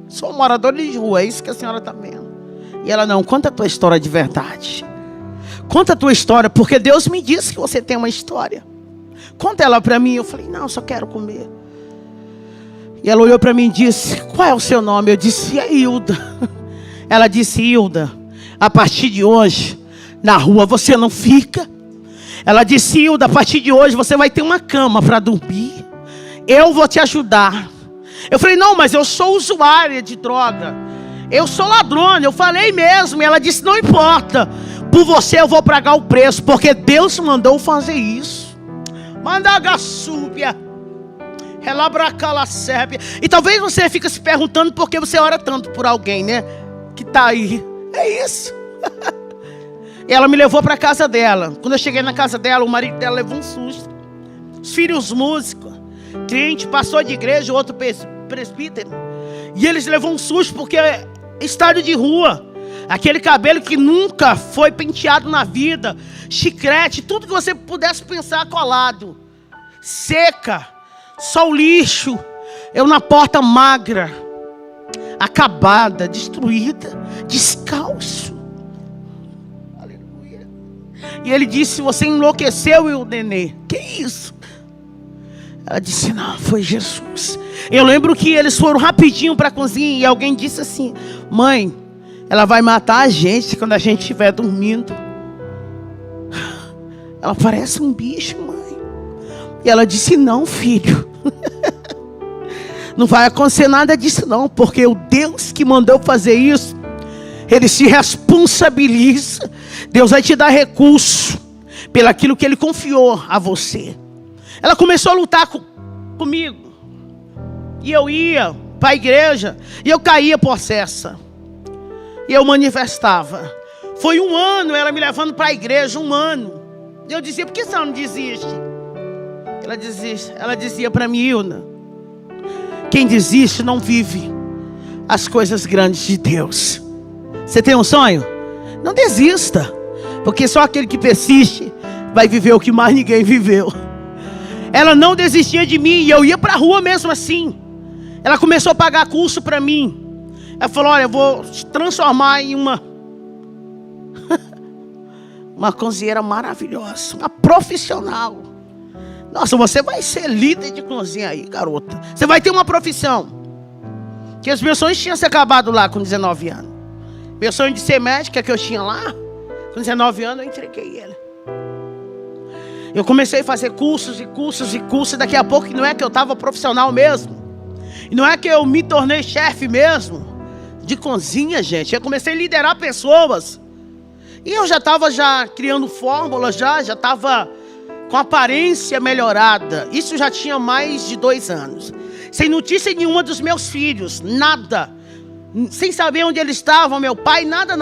S1: Sou morador de rua, é isso que a senhora está vendo. E ela: não, conta a tua história de verdade. Conta a tua história, porque Deus me disse que você tem uma história. Conta ela para mim. Eu falei: não, só quero comer. E ela olhou para mim e disse: qual é o seu nome? Eu disse: é Hilda. Ela disse: Hilda, a partir de hoje, na rua você não fica. Ela disse: Hilda, a partir de hoje você vai ter uma cama para dormir. Eu vou te ajudar. Eu falei: não, mas eu sou usuária de droga. Eu sou ladrona. Eu falei mesmo. E ela disse: não importa. Por você eu vou pagar o preço, porque Deus mandou fazer isso. Mandagaçúbia. Relabracalacébia. E talvez você fique se perguntando por que você ora tanto por alguém, né? Que está aí. É isso. Ela me levou para a casa dela. Quando eu cheguei na casa dela, o marido dela levou um susto. Os filhos músicos, crente, pastor de igreja, outro presbítero. E eles levou um susto porque é estado de rua. Aquele cabelo que nunca foi penteado na vida. Chiclete, tudo que você pudesse pensar colado. Seca, só o lixo. Eu na porta magra, acabada, destruída, descalço. E ele disse: você enlouqueceu, Ildenê. Que isso? Ela disse: não, foi Jesus. Eu lembro que eles foram rapidinho para a cozinha e alguém disse assim: mãe, ela vai matar a gente quando a gente estiver dormindo. Ela parece um bicho, mãe. E ela disse: não, filho. Não vai acontecer nada disso não, porque o Deus que mandou fazer isso, Ele se responsabiliza. Deus vai te dar recurso pelaquilo que Ele confiou a você. Ela começou a lutar comigo. E eu ia para a igreja e eu caía possessa. E eu manifestava. Foi 1 ano ela me levando para a igreja, 1 ano. E eu dizia: por que você não desiste? Ela dizia para mim: Ilna, quem desiste não vive as coisas grandes de Deus. Você tem um sonho? Não desista, porque só aquele que persiste vai viver o que mais ninguém viveu. Ela não desistia de mim e eu ia para a rua mesmo assim. Ela começou a pagar curso para mim. Ela falou: olha, eu vou te transformar em uma cozinheira maravilhosa, uma profissional. Nossa, você vai ser líder de cozinha aí, garota. Você vai ter uma profissão. Que os meus sonhos tinham se acabado lá com 19 anos. Meu sonho de ser médica que eu tinha lá, com 19 anos eu entreguei ele. Eu comecei a fazer cursos e cursos e cursos. Daqui a pouco não é que eu estava profissional mesmo. E não é que eu me tornei chefe mesmo de cozinha, gente. Eu comecei a liderar pessoas. E eu já estava criando fórmulas, já estava com aparência melhorada. Isso já tinha mais de 2 anos. Sem notícia nenhuma dos meus filhos, nada. Sem saber onde eles estavam, meu pai, nada.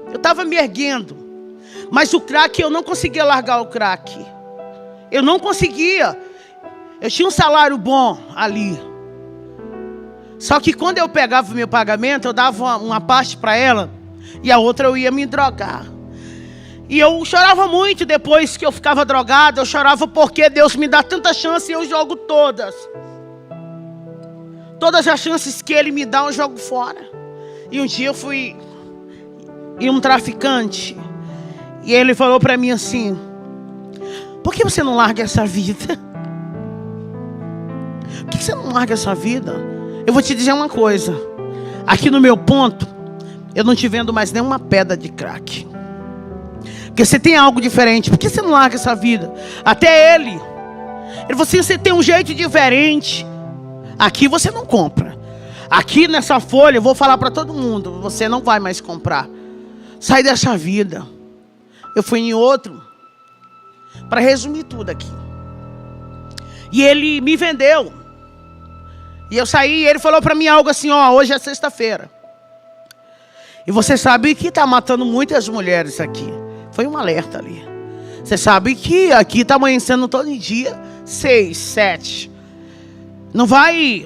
S1: Eu estava me erguendo. Mas o crack, eu não conseguia largar o crack. Eu não conseguia. Eu tinha um salário bom ali. Só que quando eu pegava o meu pagamento, eu dava uma parte para ela e a outra eu ia me drogar. E eu chorava muito depois que eu ficava drogado. Eu chorava porque Deus me dá tanta chance e eu jogo todas. Todas as chances que Ele me dá eu jogo fora. E um dia eu fui em um traficante. E ele falou para mim assim: por que você não larga essa vida? Por que você não larga essa vida? Eu vou te dizer uma coisa. Aqui no meu ponto, eu não te vendo mais nenhuma pedra de crack. Porque você tem algo diferente. Por que você não larga essa vida? Até ele falou assim: você tem um jeito diferente. Aqui você não compra. Aqui nessa folha eu vou falar para todo mundo: você não vai mais comprar. Sai dessa vida. Eu fui em outro. Para resumir tudo aqui. E ele me vendeu. E eu saí e ele falou para mim algo assim: ó, hoje é sexta-feira. E você sabe que está matando muitas mulheres aqui. Foi um alerta ali. Você sabe que aqui está amanhecendo todo dia 6, 7. Não vai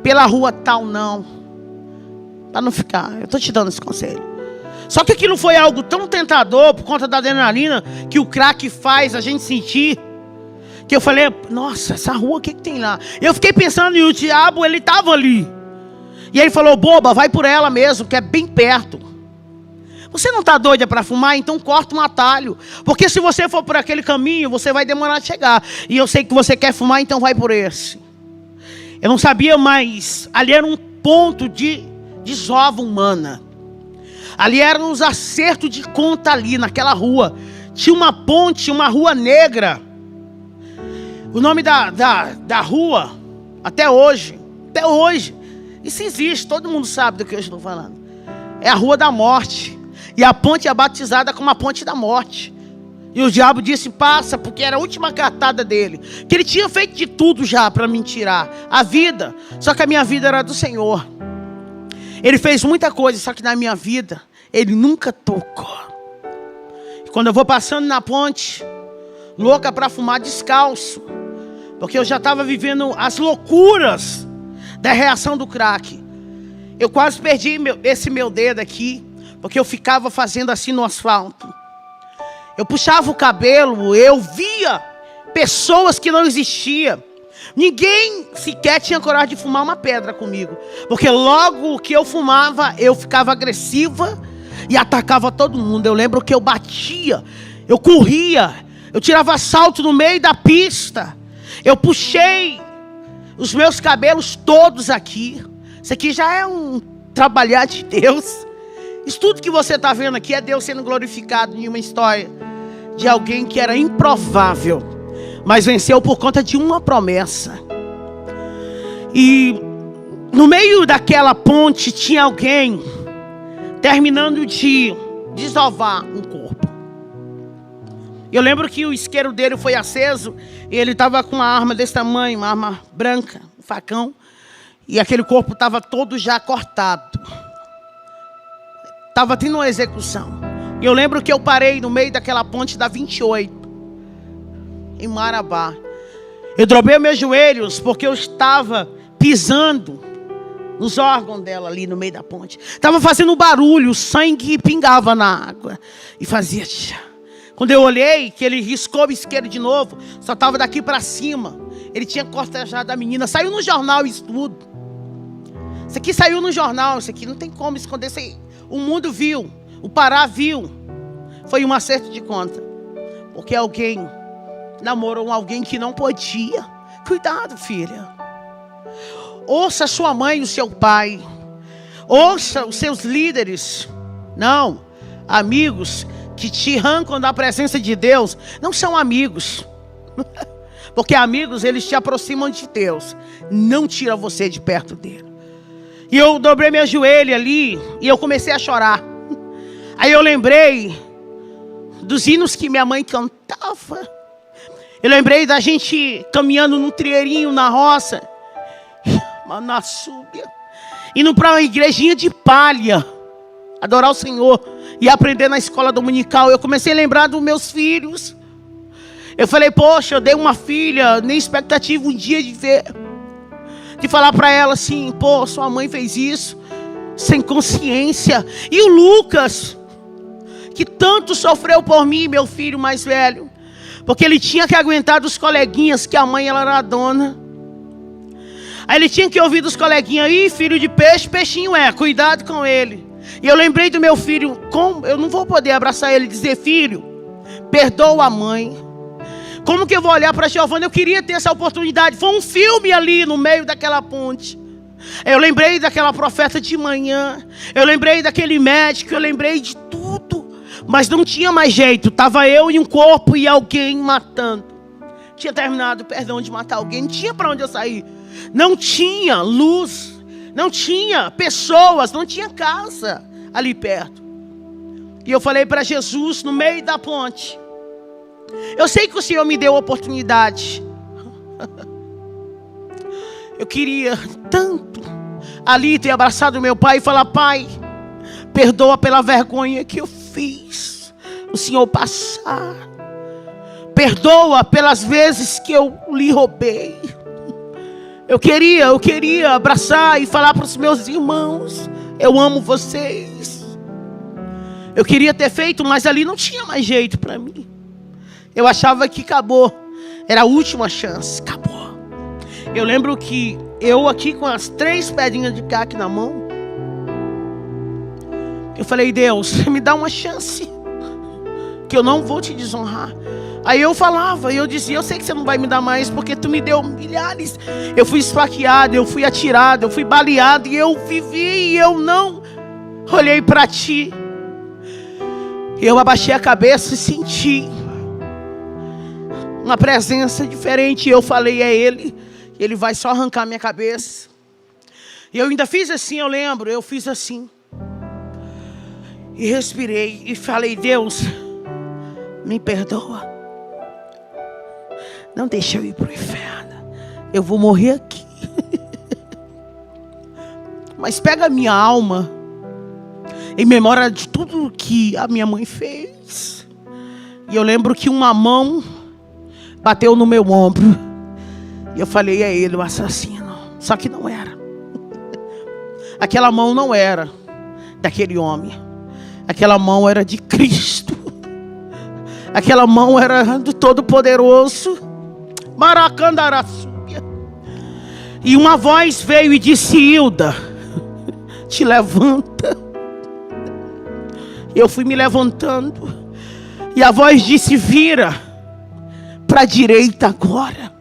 S1: pela rua tal não. Para não ficar. Eu estou te dando esse conselho. Só que aquilo foi algo tão tentador por conta da adrenalina que o crack faz a gente sentir. Que eu falei: nossa, essa rua, o que tem lá? Eu fiquei pensando, e o diabo, ele estava ali. E ele falou: boba, vai por ela mesmo, que é bem perto. Você não está doida para fumar? Então corta um atalho. Porque se você for por aquele caminho, você vai demorar a chegar. E eu sei que você quer fumar, então vai por esse. Eu não sabia, mas ali era um ponto de desova humana. Ali eram os acertos de conta ali, naquela rua. Tinha uma ponte, uma rua negra. O nome da rua, até hoje, isso existe, todo mundo sabe do que eu estou falando. É a Rua da Morte. E a ponte é batizada como a Ponte da Morte. E o diabo disse: passa, porque era a última cartada dele. Que ele tinha feito de tudo já para me tirar a vida. Só que a minha vida era do Senhor. Ele fez muita coisa, só que na minha vida Ele nunca tocou. E quando eu vou passando na ponte, louca para fumar descalço, porque eu já estava vivendo as loucuras da reação do crack. Eu quase perdi esse meu dedo aqui, porque eu ficava fazendo assim no asfalto. Eu puxava o cabelo, eu via pessoas que não existiam. Ninguém sequer tinha coragem de fumar uma pedra comigo. Porque logo que eu fumava, eu ficava agressiva e atacava todo mundo. Eu lembro que eu batia, eu corria, eu tirava salto no meio da pista. Eu puxei os meus cabelos todos aqui. Isso aqui já é um trabalhar de Deus. Isso tudo que você está vendo aqui é Deus sendo glorificado em uma história de alguém que era improvável, mas venceu por conta de uma promessa. E no meio daquela ponte tinha alguém terminando de desovar um corpo. Eu lembro que o isqueiro dele foi aceso e ele estava com uma arma desse tamanho, uma arma branca, um facão, e aquele corpo estava todo já cortado. Estava tendo uma execução. E eu lembro que eu parei no meio daquela ponte da 28, em Marabá. Eu dobrei meus joelhos porque eu estava pisando nos órgãos dela ali no meio da ponte. Estava fazendo barulho, o sangue pingava na água e fazia tchá. Quando eu olhei, que ele riscou o isqueiro de novo, só estava daqui para cima. Ele tinha cortejado a menina. Saiu no jornal isso tudo. Isso aqui saiu no jornal. Isso aqui não tem como esconder. Isso aí. O mundo viu. O Pará viu. Foi um acerto de conta. Porque alguém namorou alguém que não podia. Cuidado, filha. Ouça sua mãe e o seu pai. Ouça os seus líderes. Não, amigos que te arrancam da presença de Deus não são amigos. Porque amigos, eles te aproximam de Deus, não tira você de perto dele. E eu dobrei meu joelho ali e eu comecei a chorar. Aí eu lembrei dos hinos que minha mãe cantava. Eu lembrei da gente caminhando num trieirinho na roça, na súbia, indo para uma igrejinha de palha, adorar o Senhor e aprender na escola dominical. Eu comecei a lembrar dos meus filhos. Eu falei, poxa, eu dei uma filha, nem expectativa um dia de ver, de falar para ela assim, pô, sua mãe fez isso, sem consciência. E o Lucas, que tanto sofreu por mim, meu filho mais velho, porque ele tinha que aguentar dos coleguinhas que a mãe ela era a dona. Aí ele tinha que ouvir dos coleguinhas, aí filho de peixe, peixinho é, cuidado com ele. E eu lembrei do meu filho, como eu não vou poder abraçar ele e dizer, filho, perdoa a mãe. Como que eu vou olhar para Giovana? Eu queria ter essa oportunidade. Foi um filme ali no meio daquela ponte. Eu lembrei daquela profeta de manhã. Eu lembrei daquele médico. Eu lembrei de tudo. Mas não tinha mais jeito. Estava eu e um corpo e alguém matando. Tinha terminado, perdão, de matar alguém. Não tinha para onde eu sair. Não tinha luz. Não tinha pessoas. Não tinha casa ali perto. E eu falei para Jesus no meio da ponte. Eu sei que o Senhor me deu a oportunidade. Eu queria tanto ali ter abraçado meu pai e falar, pai, perdoa pela vergonha que eu fiz o Senhor passar. Perdoa pelas vezes que eu lhe roubei. Eu queria abraçar e falar para os meus irmãos, eu amo vocês. Eu queria ter feito, mas ali não tinha mais jeito para mim. Eu achava que acabou. Era a última chance. Acabou. Eu lembro que eu aqui com as 3 pedrinhas de caque na mão. Eu falei, Deus, me dá uma chance. Que eu não vou te desonrar. Aí eu falava, eu dizia, eu sei que você não vai me dar mais. Porque tu me deu milhares. Eu fui esfaqueado, eu fui atirado, eu fui baleado. E eu vivi e eu não olhei para ti. Eu abaixei a cabeça e senti uma presença diferente. Eu falei, é ele. Ele vai só arrancar minha cabeça. E eu ainda fiz assim, eu lembro. Eu fiz assim. E respirei. E falei, Deus, me perdoa. Não deixa eu ir para o inferno. Eu vou morrer aqui. Mas pega a minha alma. Em memória de tudo que a minha mãe fez. E eu lembro que uma mão bateu no meu ombro. E eu falei, é ele o assassino. Só que não era. Aquela mão não era daquele homem. Aquela mão era de Cristo. Aquela mão era do Todo-Poderoso. Maracandaraçúbia. E uma voz veio e disse, Hilda, te levanta. Eu fui me levantando. E a voz disse, vira para a direita agora.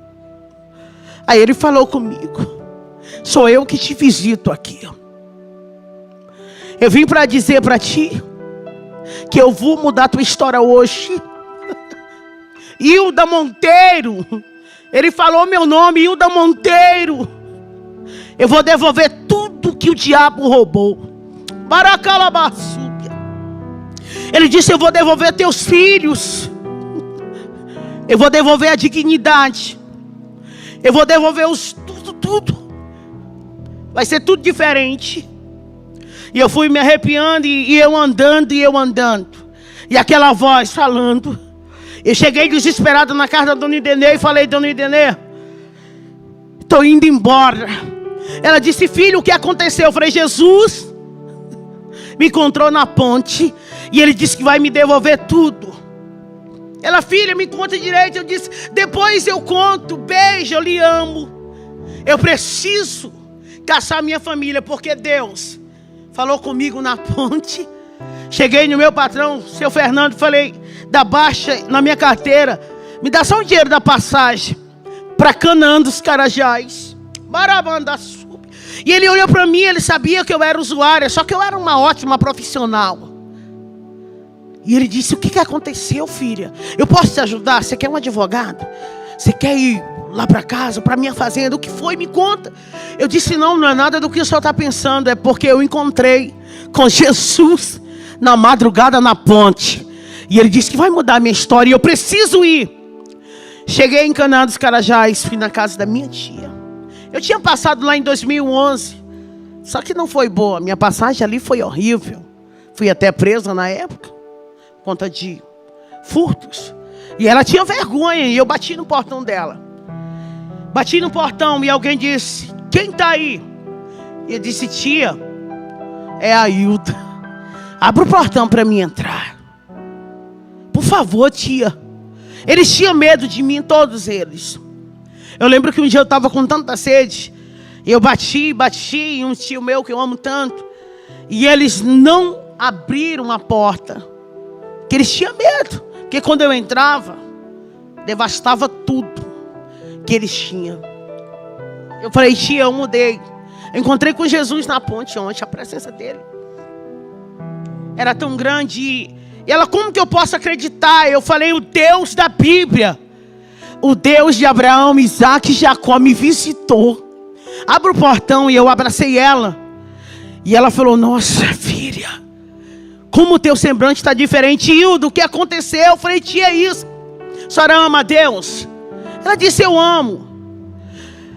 S1: Aí ele falou comigo: sou eu que te visito aqui. Eu vim para dizer para ti que eu vou mudar tua história hoje. Hilda Monteiro. Ele falou meu nome, Hilda Monteiro. Eu vou devolver tudo que o diabo roubou. Baracalabaçúbia. Ele disse: eu vou devolver teus filhos. Eu vou devolver a dignidade. Eu vou devolver tudo. Vai ser tudo diferente. E eu fui me arrepiando, e eu andando. E aquela voz falando. Eu cheguei desesperado na casa da dona Idenê e falei: dona Idenê, estou indo embora. Ela disse: filho, o que aconteceu? Eu falei: Jesus me encontrou na ponte e ele disse que vai me devolver tudo. Ela: filha, me conta direito. Eu disse: depois eu conto. Beijo, eu lhe amo. Eu preciso caçar minha família, porque Deus falou comigo na ponte. Cheguei no meu patrão, seu Fernando, falei: dá baixa na minha carteira, me dá só o dinheiro da passagem para Canaã dos Carajás. Marabandaçu. E ele olhou para mim, ele sabia que eu era usuária, só que eu era uma ótima profissional. E ele disse: o que aconteceu, filha? Eu posso te ajudar? Você quer um advogado? Você quer ir lá para casa, para minha fazenda? O que foi? Me conta. Eu disse: não é nada do que o senhor está pensando. É porque eu encontrei com Jesus na madrugada na ponte. E ele disse que vai mudar a minha história e eu preciso ir. Cheguei em Canaã dos Carajás, fui na casa da minha tia. Eu tinha passado lá em 2011, só que não foi boa. Minha passagem ali foi horrível. Fui até presa na época, por conta de furtos. E ela tinha vergonha, e eu bati no portão dela. Bati no portão e alguém disse: quem está aí? E eu disse: tia, é a Hilda. Abra o portão para mim entrar. Por favor, tia. Eles tinham medo de mim, todos eles. Eu lembro que um dia eu estava com tanta sede. E eu bati em um tio meu que eu amo tanto. E eles não abriram a porta. Porque eles tinham medo. Porque quando eu entrava, devastava tudo que eles tinham. Eu falei: tia, eu mudei. Eu encontrei com Jesus na ponte ontem, a presença dele era tão grande. E ela: como que eu posso acreditar? Eu falei: o Deus da Bíblia, o Deus de Abraão, Isaac e Jacó me visitou. Abra o portão. E eu abracei ela. E ela falou: nossa, filha, como o teu semblante está diferente. Hilda, o que aconteceu? Eu falei: tia, é isso. A senhora ama a Deus? Ela disse: eu amo.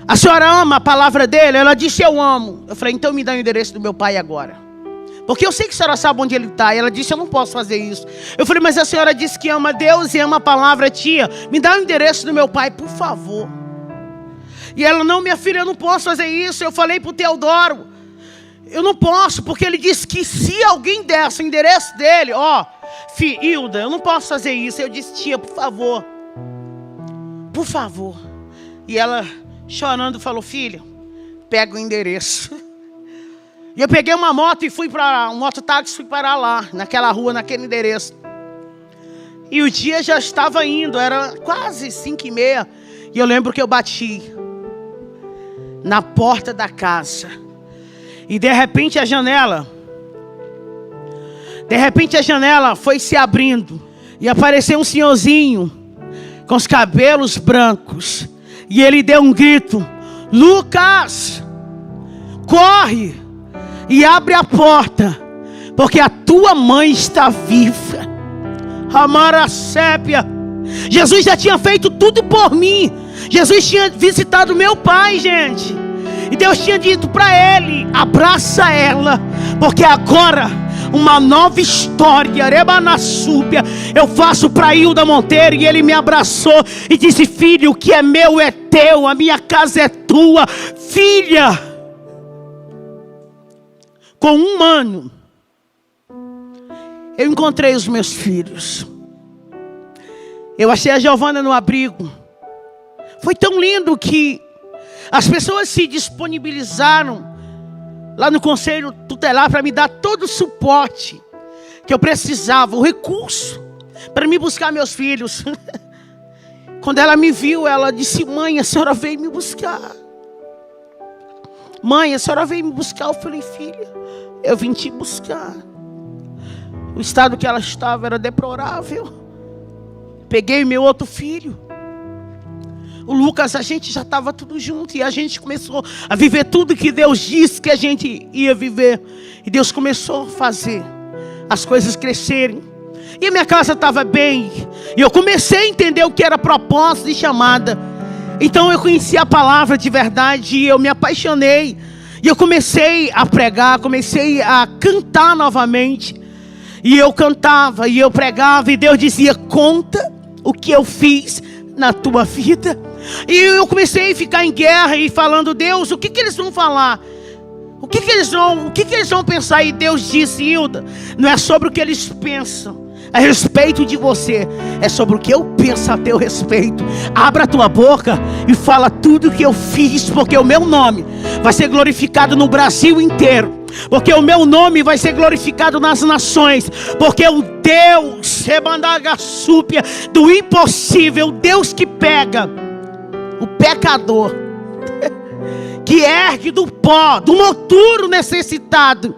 S1: A senhora ama a palavra dele? Ela disse: eu amo. Eu falei: então me dá o endereço do meu pai agora, porque eu sei que a senhora sabe onde ele está. E ela disse: eu não posso fazer isso. Eu falei: mas a senhora disse que ama Deus e ama a palavra. Tia, me dá o endereço do meu pai, por favor. E ela: não, minha filha, eu não posso fazer isso. Eu falei para o Teodoro: eu não posso, porque ele disse que se alguém desse o endereço dele, Hilda, eu não posso fazer isso. Eu disse: tia, por favor, por favor. E ela, chorando, falou: filha, pega o endereço. E eu peguei uma moto e fui para um mototáxi, fui parar lá, naquela rua, naquele endereço. E o dia já estava indo, era quase 5h30. E eu lembro que eu bati na porta da casa. E de repente a janela foi se abrindo. E apareceu um senhorzinho com os cabelos brancos. E ele deu um grito: Lucas, corre e abre a porta, porque a tua mãe está viva. Amara sépia. Jesus já tinha feito tudo por mim. Jesus tinha visitado meu pai, gente. E Deus tinha dito para ele: abraça ela, porque agora uma nova história, Rebanassúbia, eu faço para Hilda Monteiro. E ele me abraçou e disse: filho, o que é meu é teu, a minha casa é tua. Filha, com 1 ano, eu encontrei os meus filhos. Eu achei a Giovana no abrigo. Foi tão lindo que as pessoas se disponibilizaram lá no conselho tutelar para me dar todo o suporte que eu precisava, o recurso para me buscar meus filhos. Quando ela me viu, ela disse: mãe, a senhora veio me buscar. Mãe, a senhora veio me buscar. Eu falei: filha, eu vim te buscar. O estado que ela estava era deplorável. Peguei meu outro filho, o Lucas, a gente já estava tudo junto. E a gente começou a viver tudo que Deus disse que a gente ia viver. E Deus começou a fazer as coisas crescerem. E a minha casa estava bem. E eu comecei a entender o que era propósito e chamada. Então eu conheci a palavra de verdade. E eu me apaixonei. E eu comecei a pregar, comecei a cantar novamente. E eu cantava, e eu pregava. E Deus dizia: conta o que eu fiz na tua vida. E eu comecei a ficar em guerra e falando: Deus, o que eles vão falar? O que eles vão pensar? E Deus disse: Hilda, não é sobre o que eles pensam a respeito de você, é sobre o que eu penso a teu respeito. Abra a tua boca e fala tudo o que eu fiz, porque o meu nome vai ser glorificado no Brasil inteiro. Porque o meu nome vai ser glorificado nas nações. Porque o Deus do impossível, o Deus que pega o pecador, que ergue do pó, do monturo necessitado,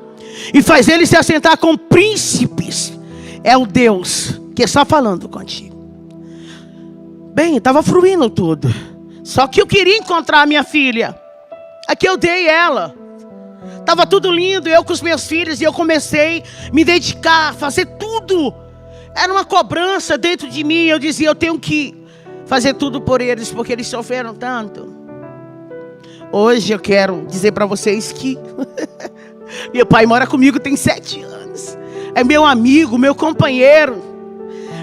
S1: e faz ele se assentar com príncipes, é o Deus que está falando contigo. Bem, estava fluindo tudo. Só que eu queria encontrar a minha filha. Aqui eu dei ela. Estava tudo lindo, eu com os meus filhos. E eu comecei a me dedicar, a fazer tudo. Era uma cobrança dentro de mim. Eu dizia: eu tenho que fazer tudo por eles, porque eles sofreram tanto. Hoje eu quero dizer para vocês que meu pai mora comigo tem 7 anos. É meu amigo, meu companheiro.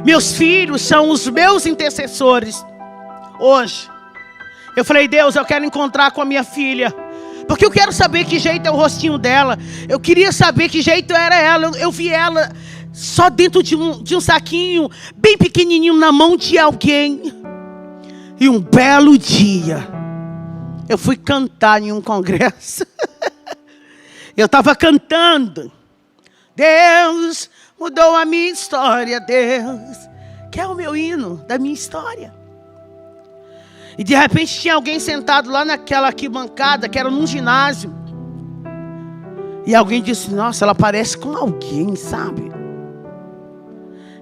S1: Meus filhos são os meus intercessores. Hoje eu falei: Deus, eu quero encontrar com a minha filha, porque eu quero saber que jeito é o rostinho dela. Eu queria saber que jeito era ela. Eu vi ela só dentro de um saquinho bem pequenininho na mão de alguém. E um belo dia eu fui cantar em um congresso. Eu estava cantando: Deus mudou a minha história, Deus, que é o meu hino da minha história. E de repente tinha alguém sentado lá naquela arquibancada, que era num ginásio. E alguém disse: nossa, ela parece com alguém, sabe?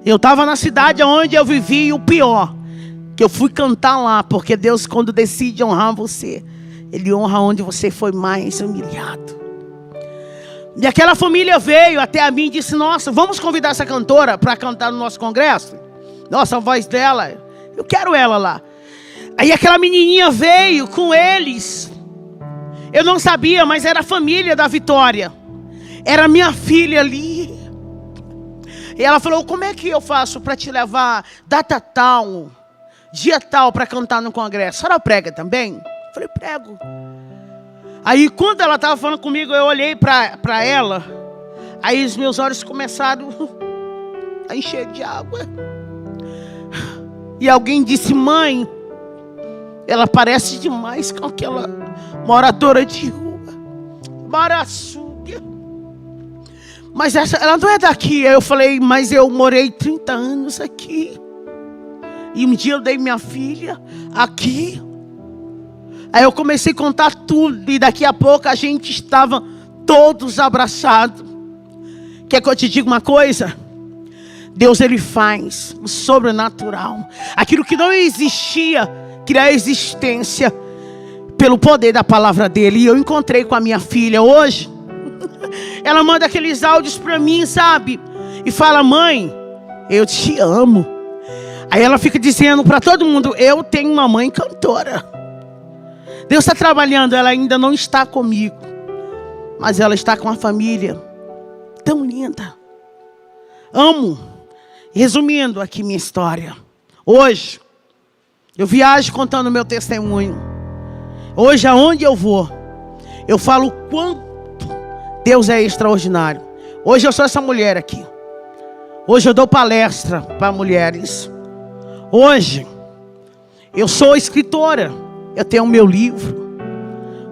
S1: Eu estava na cidade onde eu vivi, e o pior, que eu fui cantar lá, porque Deus, quando decide honrar você, Ele honra onde você foi mais humilhado. E aquela família veio até a mim e disse: nossa, vamos convidar essa cantora para cantar no nosso congresso? Nossa, a voz dela, eu quero ela lá. Aí aquela menininha veio com eles. Eu não sabia, mas era a família da Vitória. Era minha filha ali. E ela falou: como é que eu faço para te levar data tal, dia tal, para cantar no congresso? A senhora prega também? Eu falei: prego. Aí quando ela estava falando comigo, eu olhei para ela. Aí os meus olhos começaram a encher de água. E alguém disse: mãe, ela parece demais com aquela moradora de rua, Maraçuga. Mas ela não é daqui. Aí eu falei: mas eu morei 30 anos aqui. E um dia eu dei minha filha aqui. Aí eu comecei a contar tudo. E daqui a pouco a gente estava todos abraçados. Quer que eu te diga uma coisa? Deus, Ele faz o sobrenatural. Aquilo que não existia, criar existência pelo poder da palavra dEle. E eu encontrei com a minha filha hoje. Ela manda aqueles áudios para mim, sabe? E fala: mãe, eu te amo. Aí ela fica dizendo para todo mundo: eu tenho uma mãe cantora. Deus está trabalhando. Ela ainda não está comigo, mas ela está com uma família tão linda. Amo. Resumindo aqui minha história. Hoje eu viajo contando meu testemunho. Hoje aonde eu vou, eu falo quanto Deus é extraordinário. Hoje eu sou essa mulher aqui. Hoje eu dou palestra para mulheres. Hoje eu sou escritora. Eu tenho o meu livro.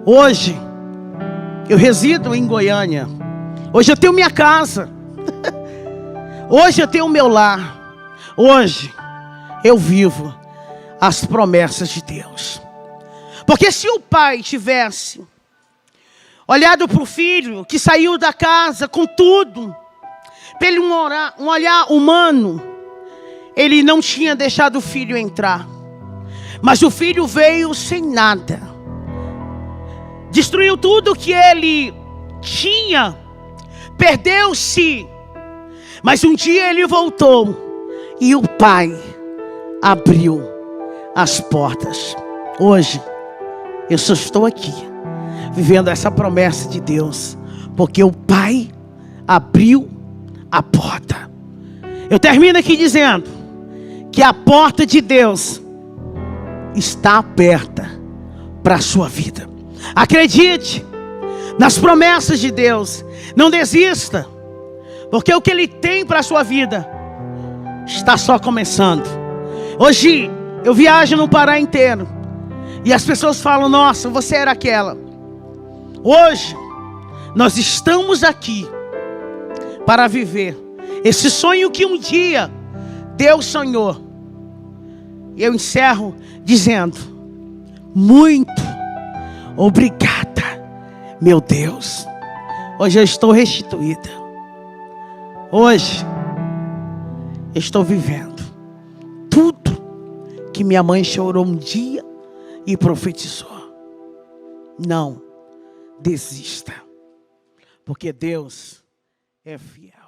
S1: Hoje eu resido em Goiânia. Hoje eu tenho minha casa. Hoje eu tenho o meu lar. Hoje eu vivo as promessas de Deus. Porque se o pai tivesse olhado para o filho que saiu da casa com tudo, pelo um olhar humano, ele não tinha deixado o filho entrar. Mas o filho veio sem nada, destruiu tudo que ele tinha, perdeu-se. Mas um dia ele voltou e o pai abriu as portas. Hoje eu só estou aqui vivendo essa promessa de Deus, porque o pai abriu a porta. Eu termino aqui dizendo que a porta de Deus está aberta para a sua vida. Acredite nas promessas de Deus. Não desista, porque o que Ele tem para a sua vida está só começando. Hoje eu viajo no Pará inteiro e as pessoas falam: nossa, você era aquela. Hoje nós estamos aqui para viver esse sonho que um dia Deus sonhou. E eu encerro dizendo: muito obrigada, meu Deus. Hoje eu estou restituída. Hoje eu estou vivendo tudo que minha mãe chorou um dia e profetizou. Não desista, porque Deus é fiel.